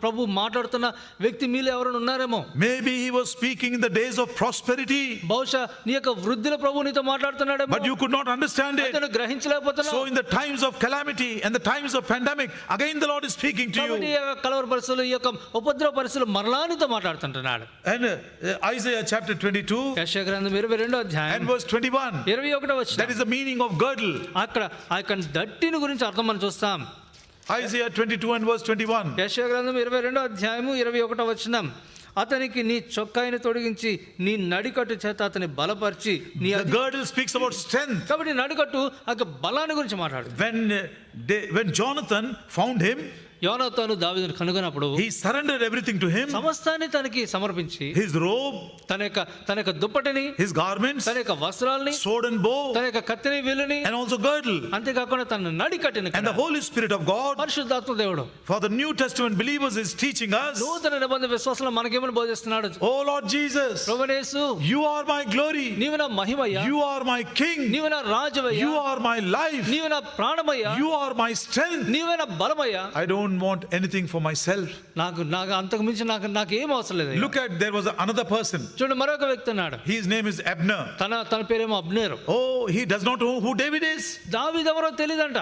ప్రభు మాట్లాడుతున్న వ్యక్తి మీలో ఎవరైనా ఉన్నారేమో. Maybe he was speaking in the days of prosperity, బహుశా నీ యొక్క వృద్ధిలో ప్రభు నీతో మాట్లాడుతున్నాడేమో, but you could not understand it. అతను గ్రహించలేకపోతున్నావు. So in the times of calamity and the times of pandemic, again the Lord is speaking to కాబట్టి ఈ you. యొక్క కలవర పరిస్థితులు, ఈ యొక్క ఉపద్రవ పరిస్థితులు మరలా నీతో మాట్లాడుతుంటున్నాడు. And Isaiah chapter 22 యెషయా గ్రంథం 22వ అధ్యాయం and verse 21, 21వ వచనం, that is the meaning of girdle. అక్కడ ఆ యొక్క దట్టిని గురించి అర్థం మనం చూస్తాం. Isaiah 22 and verse 21. యెషయా గ్రంథం 22వ అధ్యాయము 21వ వచనం, అతనికి నీ చొక్కాయిని తొడిగించి నీ నడికట్టు చేత అతని బలపరిచి నీ The girdle speaks about strength. కాబట్టి నడికట్టు ఆ బలాన్ని గురించి మాట్లాడు. When Jonathan found him, యోనాతాను దావీదును కనుగొన్నప్పుడు he surrendered everything to him. సమస్తాన్ని తనకి సమర్పించి His robe, తన యొక్క దుప్పటిని, his garments, తన యొక్క వస్త్రాలని, sword and bow, తన యొక్క కత్తిని విల్లుని, and also girdle. అంతేకాకుండా తన నడికట్టిని, And the Holy Spirit of God, పరిశుద్ధాత్మ దేవుడు for the New Testament believers, is teaching us, నూతన నిబంధన విశ్వాసంలో మనకేమని బోధిస్తున్నాడు. oh Lord Jesus, ప్రభువైన యేసు, you are my glory, నీవు నా మహిమయ్యా, you are my king, నీవు నా రాజువయ్యా, you are my life, నీవు నా ప్రాణమయ్యా, you are my strength. నీవే నా బలమయ్యా. I don't don't want anything for myself. నాకు నాకు అంతకు మించి నాకు ఏం అవసరం లేదు. Look at, there was another person. చూడండి, మరొక వ్యక్తి ఉన్నాడు. His name is Abner. తన పేరేమో అబ్నేరు. Oh, he does not know who David is. దావీదు ఎవరో తెలియదంట.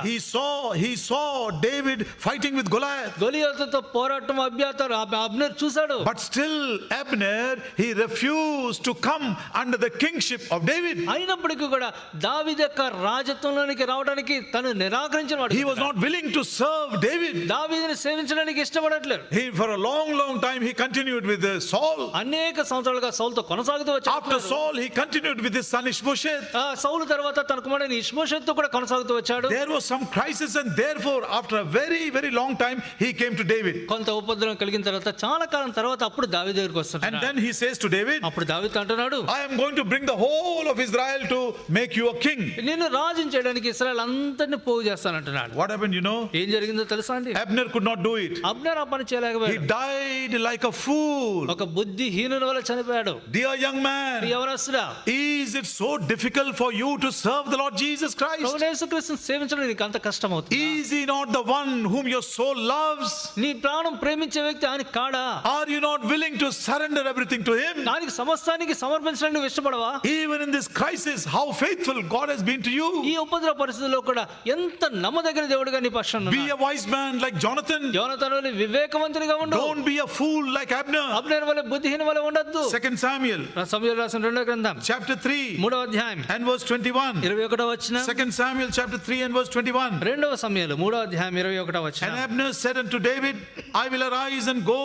He saw David fighting with Goliath. గొలియాతుతో పోరాటం అభ్యాతారు అబ్నేరు చూశాడు. But still Abner, he refused to come under the kingship of David. అయినప్పటికీ కూడా దావీదు యొక్క రాజత్వంలోనికి రావడానికి తను నిరాకరించిన వాడు. He was not willing to serve David. దావీదుని సేవించడానికి ఇష్టపడట్లేదు. He, for a long time, he continued with Saul. అనేక సంవత్సరాలుగా సౌలుతో కొనసాగుతూ వచ్చాడు. After Saul, he continued with his son Ishbosheth. సౌలు తర్వాత తన కుమారుడైన ఇష్బోషెత్ కూడా కొనసాగుతూ వచ్చాడు. There was some crisis, and therefore, after a very long time, he came to David. కొంత ఉపద్రవం కలిగిన తర్వాత చాలా కాలం తర్వాత అప్పుడు దావీదు దగ్గరికి వస్తున్నాడు. And then he says to David, అప్పుడు దావీదు అంటున్నాడు, I am going to bring the whole of Israel to make you a king. నేను రాజుని చేయడానికి ఇశ్రాయేల్ అంతటిని పోగు చేస్తానంటున్నాడు. What happened, you know? ఏం జరిగిందో తెలుసా అండి? Abner could not do it. అబ్నేరు ఆ పని He చేయలేకపోయాడు. died like a fool. ఒక బుద్ధిహీనుని వల్ల చనిపోయాడు. Dear young man, యవనస్తుడా, is it so difficult for you to serve the Lord Jesus Christ? ప్రభువైన యేసుక్రీస్తుని సేవించడం నీకు అంత కష్టం అవుతుంది? Is he not the one whom your soul loves? నీ ప్రాణం ప్రేమించే వ్యక్తి ఆయన కాడా? Are you not willing to surrender everything to him? దానికి సమస్తానికి సమర్పించడానికి నువ్వు ఇష్టపడవా? Even in this crisis, how faithful God has been to you. ఈ ఉపద్రవ పరిస్థితుల్లో కూడా ఎంత నమ్మదగిన దేవుడిగా నీ పక్షాన Be a wise man like Jonathan. యోనాతాను వలె వివేకవంతునిగా ఉండు. Don't be a fool like Abner. అబ్నేరు వలె బుద్ధిహీన వలె ఉండొద్దు. 2 Samuel సమూయేలు రాసిన రెండో గ్రంథం chapter 3 3వ అధ్యాయం and verse 21. 21వ వచనం. 2 Samuel chapter 3 and verse 21. రెండవ సమూయేలు 3వ అధ్యాయం 21వ And వచనం. Abner said unto David, I will arise and go.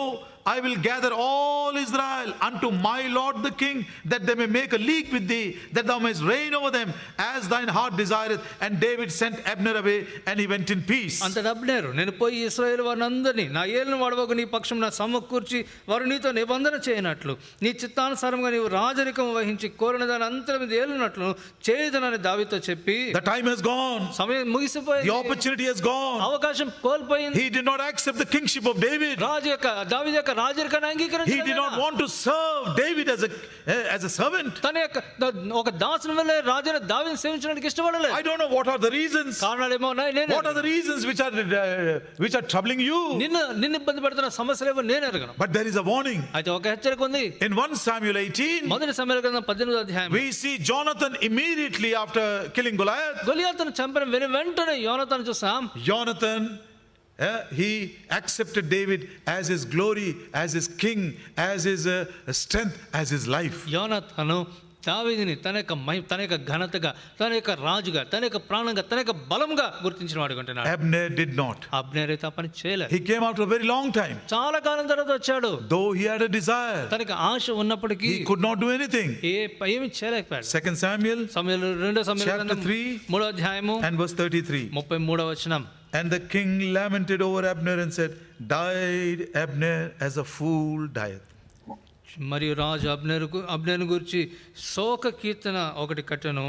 I will gather all Israel unto my lord the king, that they may make a league with thee, that thou mayest reign over them, as thine heart desireth. And David sent Abner away, and he went in peace. అంతట అబ్నేరు, నేను పోయి ఇశ్రాయేలు వారిని అందరినీ నా ఏలును వాడవకు నీ పక్షం నా సమకూర్చి వారు నీతో నిబంధన చేయనట్లు నీ చిత్తానుసారంగా నీవు రాజరికం వహించి కోరిన దాని అంతరం మీద ఏలునట్లు చేయదనని దావీదుతో చెప్పి, The time has gone. సమయం ముగిసిపోయింది. The opportunity has gone. అవకాశం కోల్పోయింది. He did not accept the kingship of David. దావీదు యొక్క రాజరికాన్ని He అంగీకరించలేదు. did not want to serve David as a servant. తన యొక్క ఒక దాసుని వల్లే రాజు దావీదుని సేవించడానికి ఇష్టపడలేదు. I don't know what are the reasons. కారణాలేమో నేను What are the reasons which are troubling you? నిన్ను ఇబ్బంది పెడుతున్న సమస్యలేమో నేను ఎరగను. But there is a warning. అయితే ఒక హెచ్చరిక ఉంది. In 1 Samuel 18, మొదటి సమూయేలు గ్రంథం 18వ అధ్యాయం we see Jonathan immediately after killing Goliath. గొలియాతును చంపిన వెంటనే యోనాతాను చూసాం. Jonathan, he accepted David as his glory, as his king, as his strength, as his life. యోనాతాను దావీదుని తన యొక్క ఘనతగా, తన యొక్క రాజుగా, తన యొక్క ప్రాణంగా, తన యొక్క బలంగా గుర్తించిన వాడు అంటున్నాడు. Abner did not. అబ్నేరు అయితే ఆ పని చేయలేదు. He came after a very long time. చాలా కాలం తర్వాత వచ్చాడు. Though he had a desire, తనకి ఆశ ఉన్నప్పటికీ he could not do anything. ఏమి చేయలేకపోయాడు. 2 Samuel రెండో సమూయేలు chapter గ్రంథం 3 3వ అధ్యాయము and verse 33. 33వ వచనం. And the king lamented over Abner and said, Died Abner as a fool dieth. మరియు రాజు అబ్నేరు గురించి శోక కీర్తన ఒకటి కట్టెను.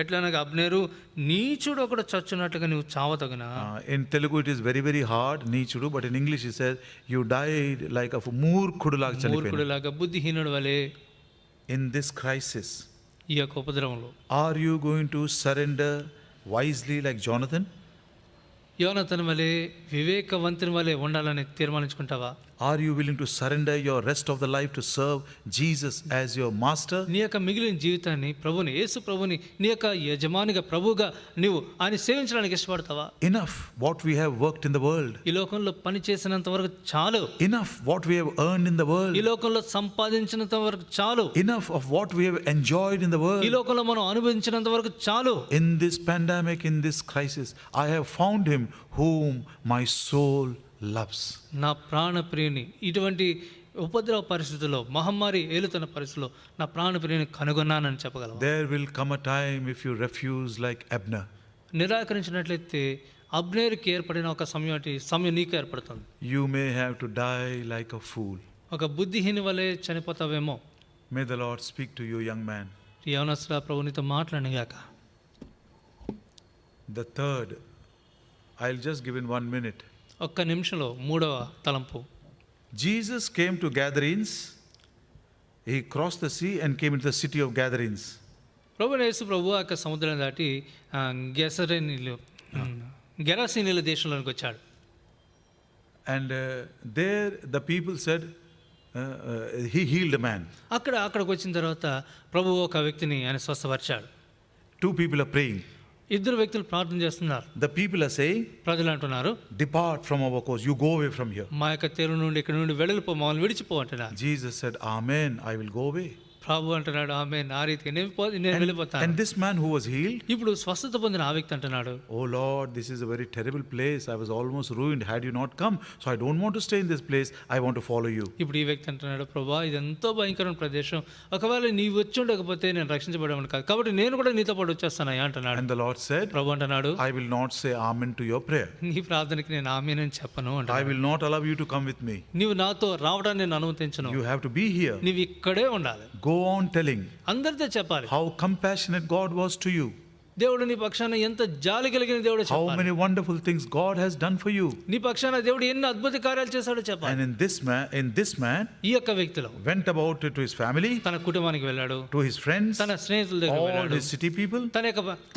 ఎట్లనగా అబ్నేరు నీచుడు ఒకడు చచ్చున్నట్లుగా నువ్వు చావతగునా. In Telugu it is very hard, నీచుడు, but in English it says, you died like a మూర్ఖుడు లాగా చనిపోయాడు. మూర్ఖుడులాగా, బుద్ధిహీనుడు వలె. In this crisis, ఈ యొక్క ఉపద్రవంలో are you going to surrender wisely like Jonathan? యోనాతాను వలె వివేకవంతుని వలె ఉండాలని తీర్మానించుకుంటావా? Are you willing to surrender your rest of the life to serve Jesus as your master? నీ యొక్క మిగిలిన జీవితాన్ని ప్రభుని, యేసు ప్రభుని నీ యొక్క యజమానిగా, ప్రభువుగా నీవు ఆయన సేవించడానికి ఇష్టపడతావా? Enough what we have worked in the world. ఈ లోకంలో పని చేసినంత వరకు చాలు. Enough what we have earned in the world. ఈ లోకంలో సంపాదించినంత వరకు చాలు. Enough of what we have enjoyed in the world. ఈ లోకంలో మనం అనుభవించినంత వరకు చాలు. In this pandemic, in this crisis, I have found him whom my soul loves. నా ప్రాణప్రియుని ఇటువంటి ఉపద్రవ పరిస్థితుల్లో, మహమ్మారి ఏలుతున్న పరిస్థితుల్లో నా ప్రాణప్రియుని కనుగొన్నానని చెప్పగలవా? There will come a time if you refuse like Abner. నిరాకరించినట్లయితే అబ్నేరుకి ఏర్పడిన ఒక సమయం నీకు ఏర్పడుతుంది. You may have to die like a fool. ఒక బుద్ధిహీని వలె చనిపోతావేమో. May the Lord speak to you, young man. యవనస్తుడా, ప్రభు నీతో మాట్లాడినగాక. The third, I'll just give in 1 minute. ఒక్క నిమిషంలో మూడవ తలంపు. Jesus came to Gadarenes. He crossed the sea and came into the city of Gadarenes. యేసు ప్రభు ఆ సముద్రం దాటి గెరాసీనీల దేశంలోనికి వచ్చాడు. And there the people said, he healed a man. అక్కడికి వచ్చిన తర్వాత ప్రభువు ఒక వ్యక్తిని ఆయన స్వస్థపరిచాడు. Two people are praying. ఇద్దరు వ్యక్తులు ప్రార్థన చేస్తున్నారు. The people are saying, ప్రజలు అంటున్నారు, depart from our course, you go away from here. మా యొక్క తెరు నుండి ఇక్కడ నుండి వెళ్ళిపో, మమ్మల్ని విడిచిపో అంటున్నారు. Jesus said, Amen, I will go away. ప్రభు అంటున్నాడు, ఆమె నా రీతిగా నేను వెళ్ళిపోతాను. And this man who was healed, ఇప్పుడు స్వస్థత పొందిన ఆ వ్యక్తి అంటున్నాడు, oh Lord, this is a very terrible place. I was almost ruined had you not come. So I don't want to stay in this place. I want to follow you. ఇప్పుడు ఈ వ్యక్తి అంటున్నాడు, ప్రభా ఇది ఎంతో భయంకరమైన ప్రదేశం, ఒకవేళ నీవు వచ్చి ఉండకపోతే నేను రక్షించబడేవాడిని కాదు, కాబట్టి నేను కూడా నీతో పాటు వచ్చేస్తానయ్యా అంటున్నాడు. And the Lord said, ప్రభు అంటున్నాడు, I will not say amen to your prayer. నీ ప్రార్థనకి నేను ఆమేనని చెప్పను I అంటున్నాడు. will not allow you to come with me. నీవు నాతో రావడానికి నేను అనుమతించను, You have to be here. నీవు ఇక్కడే ఉండాలి, Go on telling అందరితో చెప్పాలి how compassionate God was to you. దేవుడు నీ పక్షాన ఎంత జాలి కలిగిన దేవుడు How చెప్పాలి. many wonderful things God has done for you. నీ పక్షాన దేవుడు ఎన్ని అద్భుత కార్యాలు చేశాడో చెప్పాలి. And in this man ఈ యొక్క వ్యక్తిలో went about to his family, తన కుటుంబానికి వెళ్ళాడు, to his friends, తన స్నేహితుల దగ్గర all వెళ్ళాడు, his city people,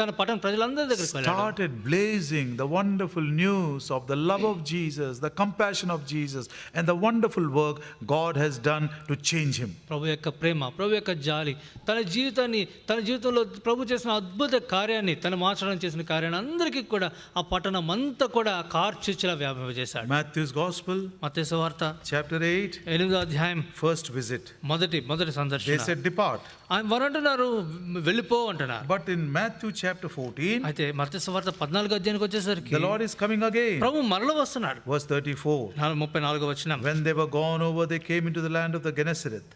తన పట్టణ ప్రజలందరి దగ్గరికి వెళ్ళాడు. started blazing the wonderful news of the love of Jesus, the compassion of Jesus, and the wonderful work God has done to change him. ప్రభు యొక్క ప్రేమ, ప్రభు యొక్క జాలి, తన జీవితంలో ప్రభు చేసిన అద్భుత కార్యాన్ని, తన మార్చడం చేసిన కార్యాన్ని అందరికీ కూడా ఆ పట్టణం అంతా కూడా కార్చిచ్చులా వ్యాపింపజేశాడు. Matthew's Gospel, మత్తయి సువార్త chapter 8, 8వ అధ్యాయం first visit. మొదటి They సందర్శన. said, depart. వారు అంటున్నారు వెళ్ళిపో అంటున్నారు. But in Matthew chapter 14, అయితే మత్తయి సువార్త 14వ అధ్యాయానికి వచ్చేసరికి the Lord is coming again. ప్రభు మరల వస్తున్నాడు. Verse 34. 34వ వచనం. When they were gone over, they came into the land of the Gennesaret.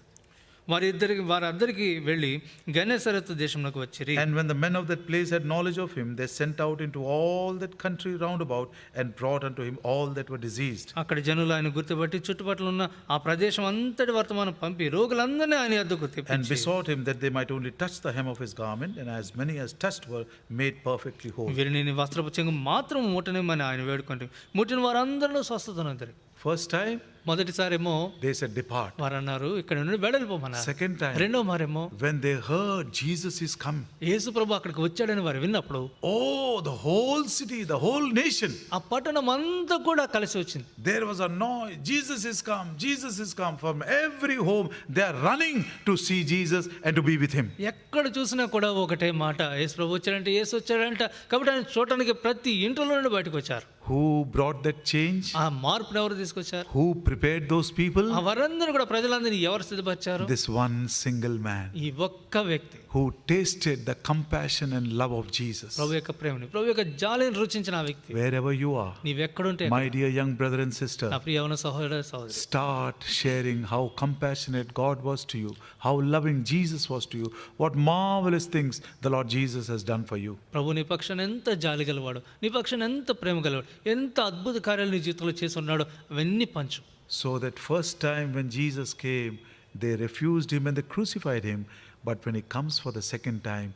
వారందరికీ వెళ్ళి గెనెసరెతు దేశంలోకి వచ్చిరి. And when the men of that place had knowledge of him, they sent out into all that country round about and brought unto him all that were diseased. అక్కడ జనులు ఆయన గుర్తుపట్టి చుట్టుపక్కల ఉన్న ఆ ప్రదేశం అంతటి వర్తమానం పంపి రోగులందరినీ ఆయన యొద్దకు And తెప్పించి besought him that they might only touch the hem of his garment, and as many as touched were made perfectly whole. వీరిని నీ వస్త్రపు చెంగు మాత్రం ముట్టనేమని ఆయన వేడుకుంటే ముట్టిన వారందరిలో స్వస్థత నొందిరి. First time, మొదటిసారేమో they said, depart. వారు అన్నారు ఇక్కడ నుండి వెడలిపోమన్నారు. Second time, రెండో మారేమో when they heard Jesus is come, యేసు ప్రభు అక్కడికి వచ్చాడని వారు విన్నప్పుడు, oh, the whole city, the whole nation, ఆ పట్టణం అంతా కూడా కలిసి వచ్చింది. there was a noise. Jesus is come. Jesus is come. From every home, they are running to see Jesus and to be with him. ఎక్కడ చూసినా కూడా ఒకటే మాట, యేసు ప్రభు వచ్చాడంటే యేసు వచ్చాడంట. కాబట్టి ఆయన చూడటానికి ప్రతి ఇంట్లో నుండి బయటకు వచ్చారు. Who brought that change? ఆ మార్పును ఎవరు తీసుకొచ్చారు? Who prepared those people? ఆ వారందరూ కూడా ప్రజలందరినీ ఎవరు సిద్ధపరిచారు? This one single man ఈ ఒక్క వ్యక్తి who tasted the compassion and love of Jesus. ప్రభు యొక్క ప్రేమని, ప్రభు యొక్క జాలిని రుచించిన ఆ వ్యక్తి. Wherever you are, నీవెక్కడుంటే my dear young brother and sister, నా ప్రియ యవన సహోదర సహోదరి, start sharing how compassionate God was to you, how loving Jesus was to you, what marvelous things the Lord Jesus has done for you. ప్రభు నీ పక్షాన ఎంత జాలి గలవాడు, నీ పక్షాన ఎంత ప్రేమ గలవాడు, ఎంత అద్భుత కార్యాలు నీ జీవితంలో చేసి ఉన్నాడో అవన్నీ పంచు. So that first time when Jesus came, they refused him and they crucified him. But when he comes for the second time,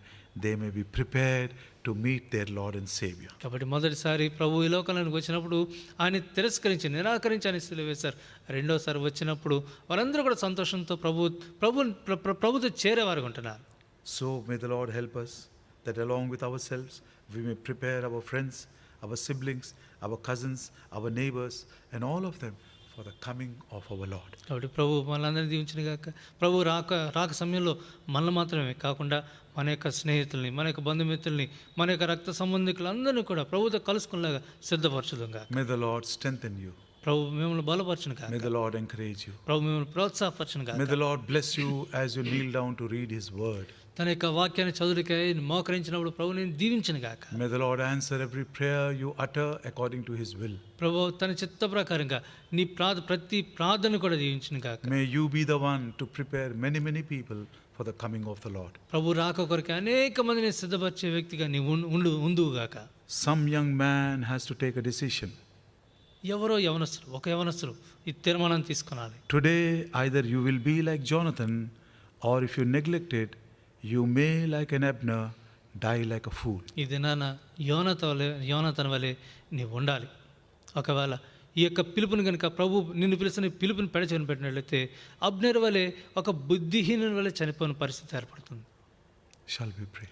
they may be prepared to meet their Lord and Savior. కాబట్టి మొదటిసారి ప్రభు ఈ లోకంలోకి వచ్చినప్పుడు ఆయన తిరస్కరించి నిరాకరించి ఆయన సిలువ వేశారు. రెండోసారి వచ్చినప్పుడు వారందరూ కూడా సంతోషంతో ప్రభుతో చేరేవారు ఉంటున్నారు. So may the Lord help us that along with ourselves we may prepare our friends, our siblings, our cousins, our neighbors, and all of them for the coming of our Lord. కాబట్టి ప్రభు మనల్ని దీవించిన గాక. ప్రభు రాక సమయంలో మనల్ని మాత్రమే కాకుండా మన యొక్క స్నేహితుల్ని, మన యొక్క బంధుమిత్రుల్ని, మన యొక్క రక్త సంబంధికులందరినీ కూడా ప్రభుతో కలుసుకునేలాగా సిద్ధపరచుదుగా. May the Lord strengthen you. ప్రభు మిమ్మల్ని బలపరచును గాక. May the Lord encourage you. ప్రభు మిమ్మల్ని ప్రోత్సాహపరచును గాక. May the Lord bless you as you kneel down to read his word. తన యొక్క వాక్యాన్ని చదువుకై మోకరించినప్పుడు ప్రభు నేను దీవించును గాక. May the Lord answer every prayer you utter according to his will. ప్రభు తన చిత్త ప్రకారంగా నీ ప్రతి ప్రార్థన కూడా దీవించును గాక. May you be the one to prepare many, many people for the coming of the Lord. ప్రభు రాక కొరకు అనేక మందిని సిద్ధపరిచే వ్యక్తిగా నీ ఉండువు గాక. Some young man has to take a decision. ఎవరో ఒక యవనస్తులు ఈ తీర్మానం తీసుకునాలి. Today, either you will be like Jonathan, or if you neglect it, you may, like an Abner, die like a fool. ఈ దినాన యోనతన్ వలె నీవు ఉండాలి. ఒకవేళ ఈ యొక్క పిలుపుని కనుక ప్రభు నిన్ను పిలిచిన పిలుపుని పెడచని పెట్టినట్లయితే అబ్నేర్ వలె ఒక బుద్ధిహీనుని వలె చనిపోయిన పరిస్థితి ఏర్పడుతుంది. Shall we pray?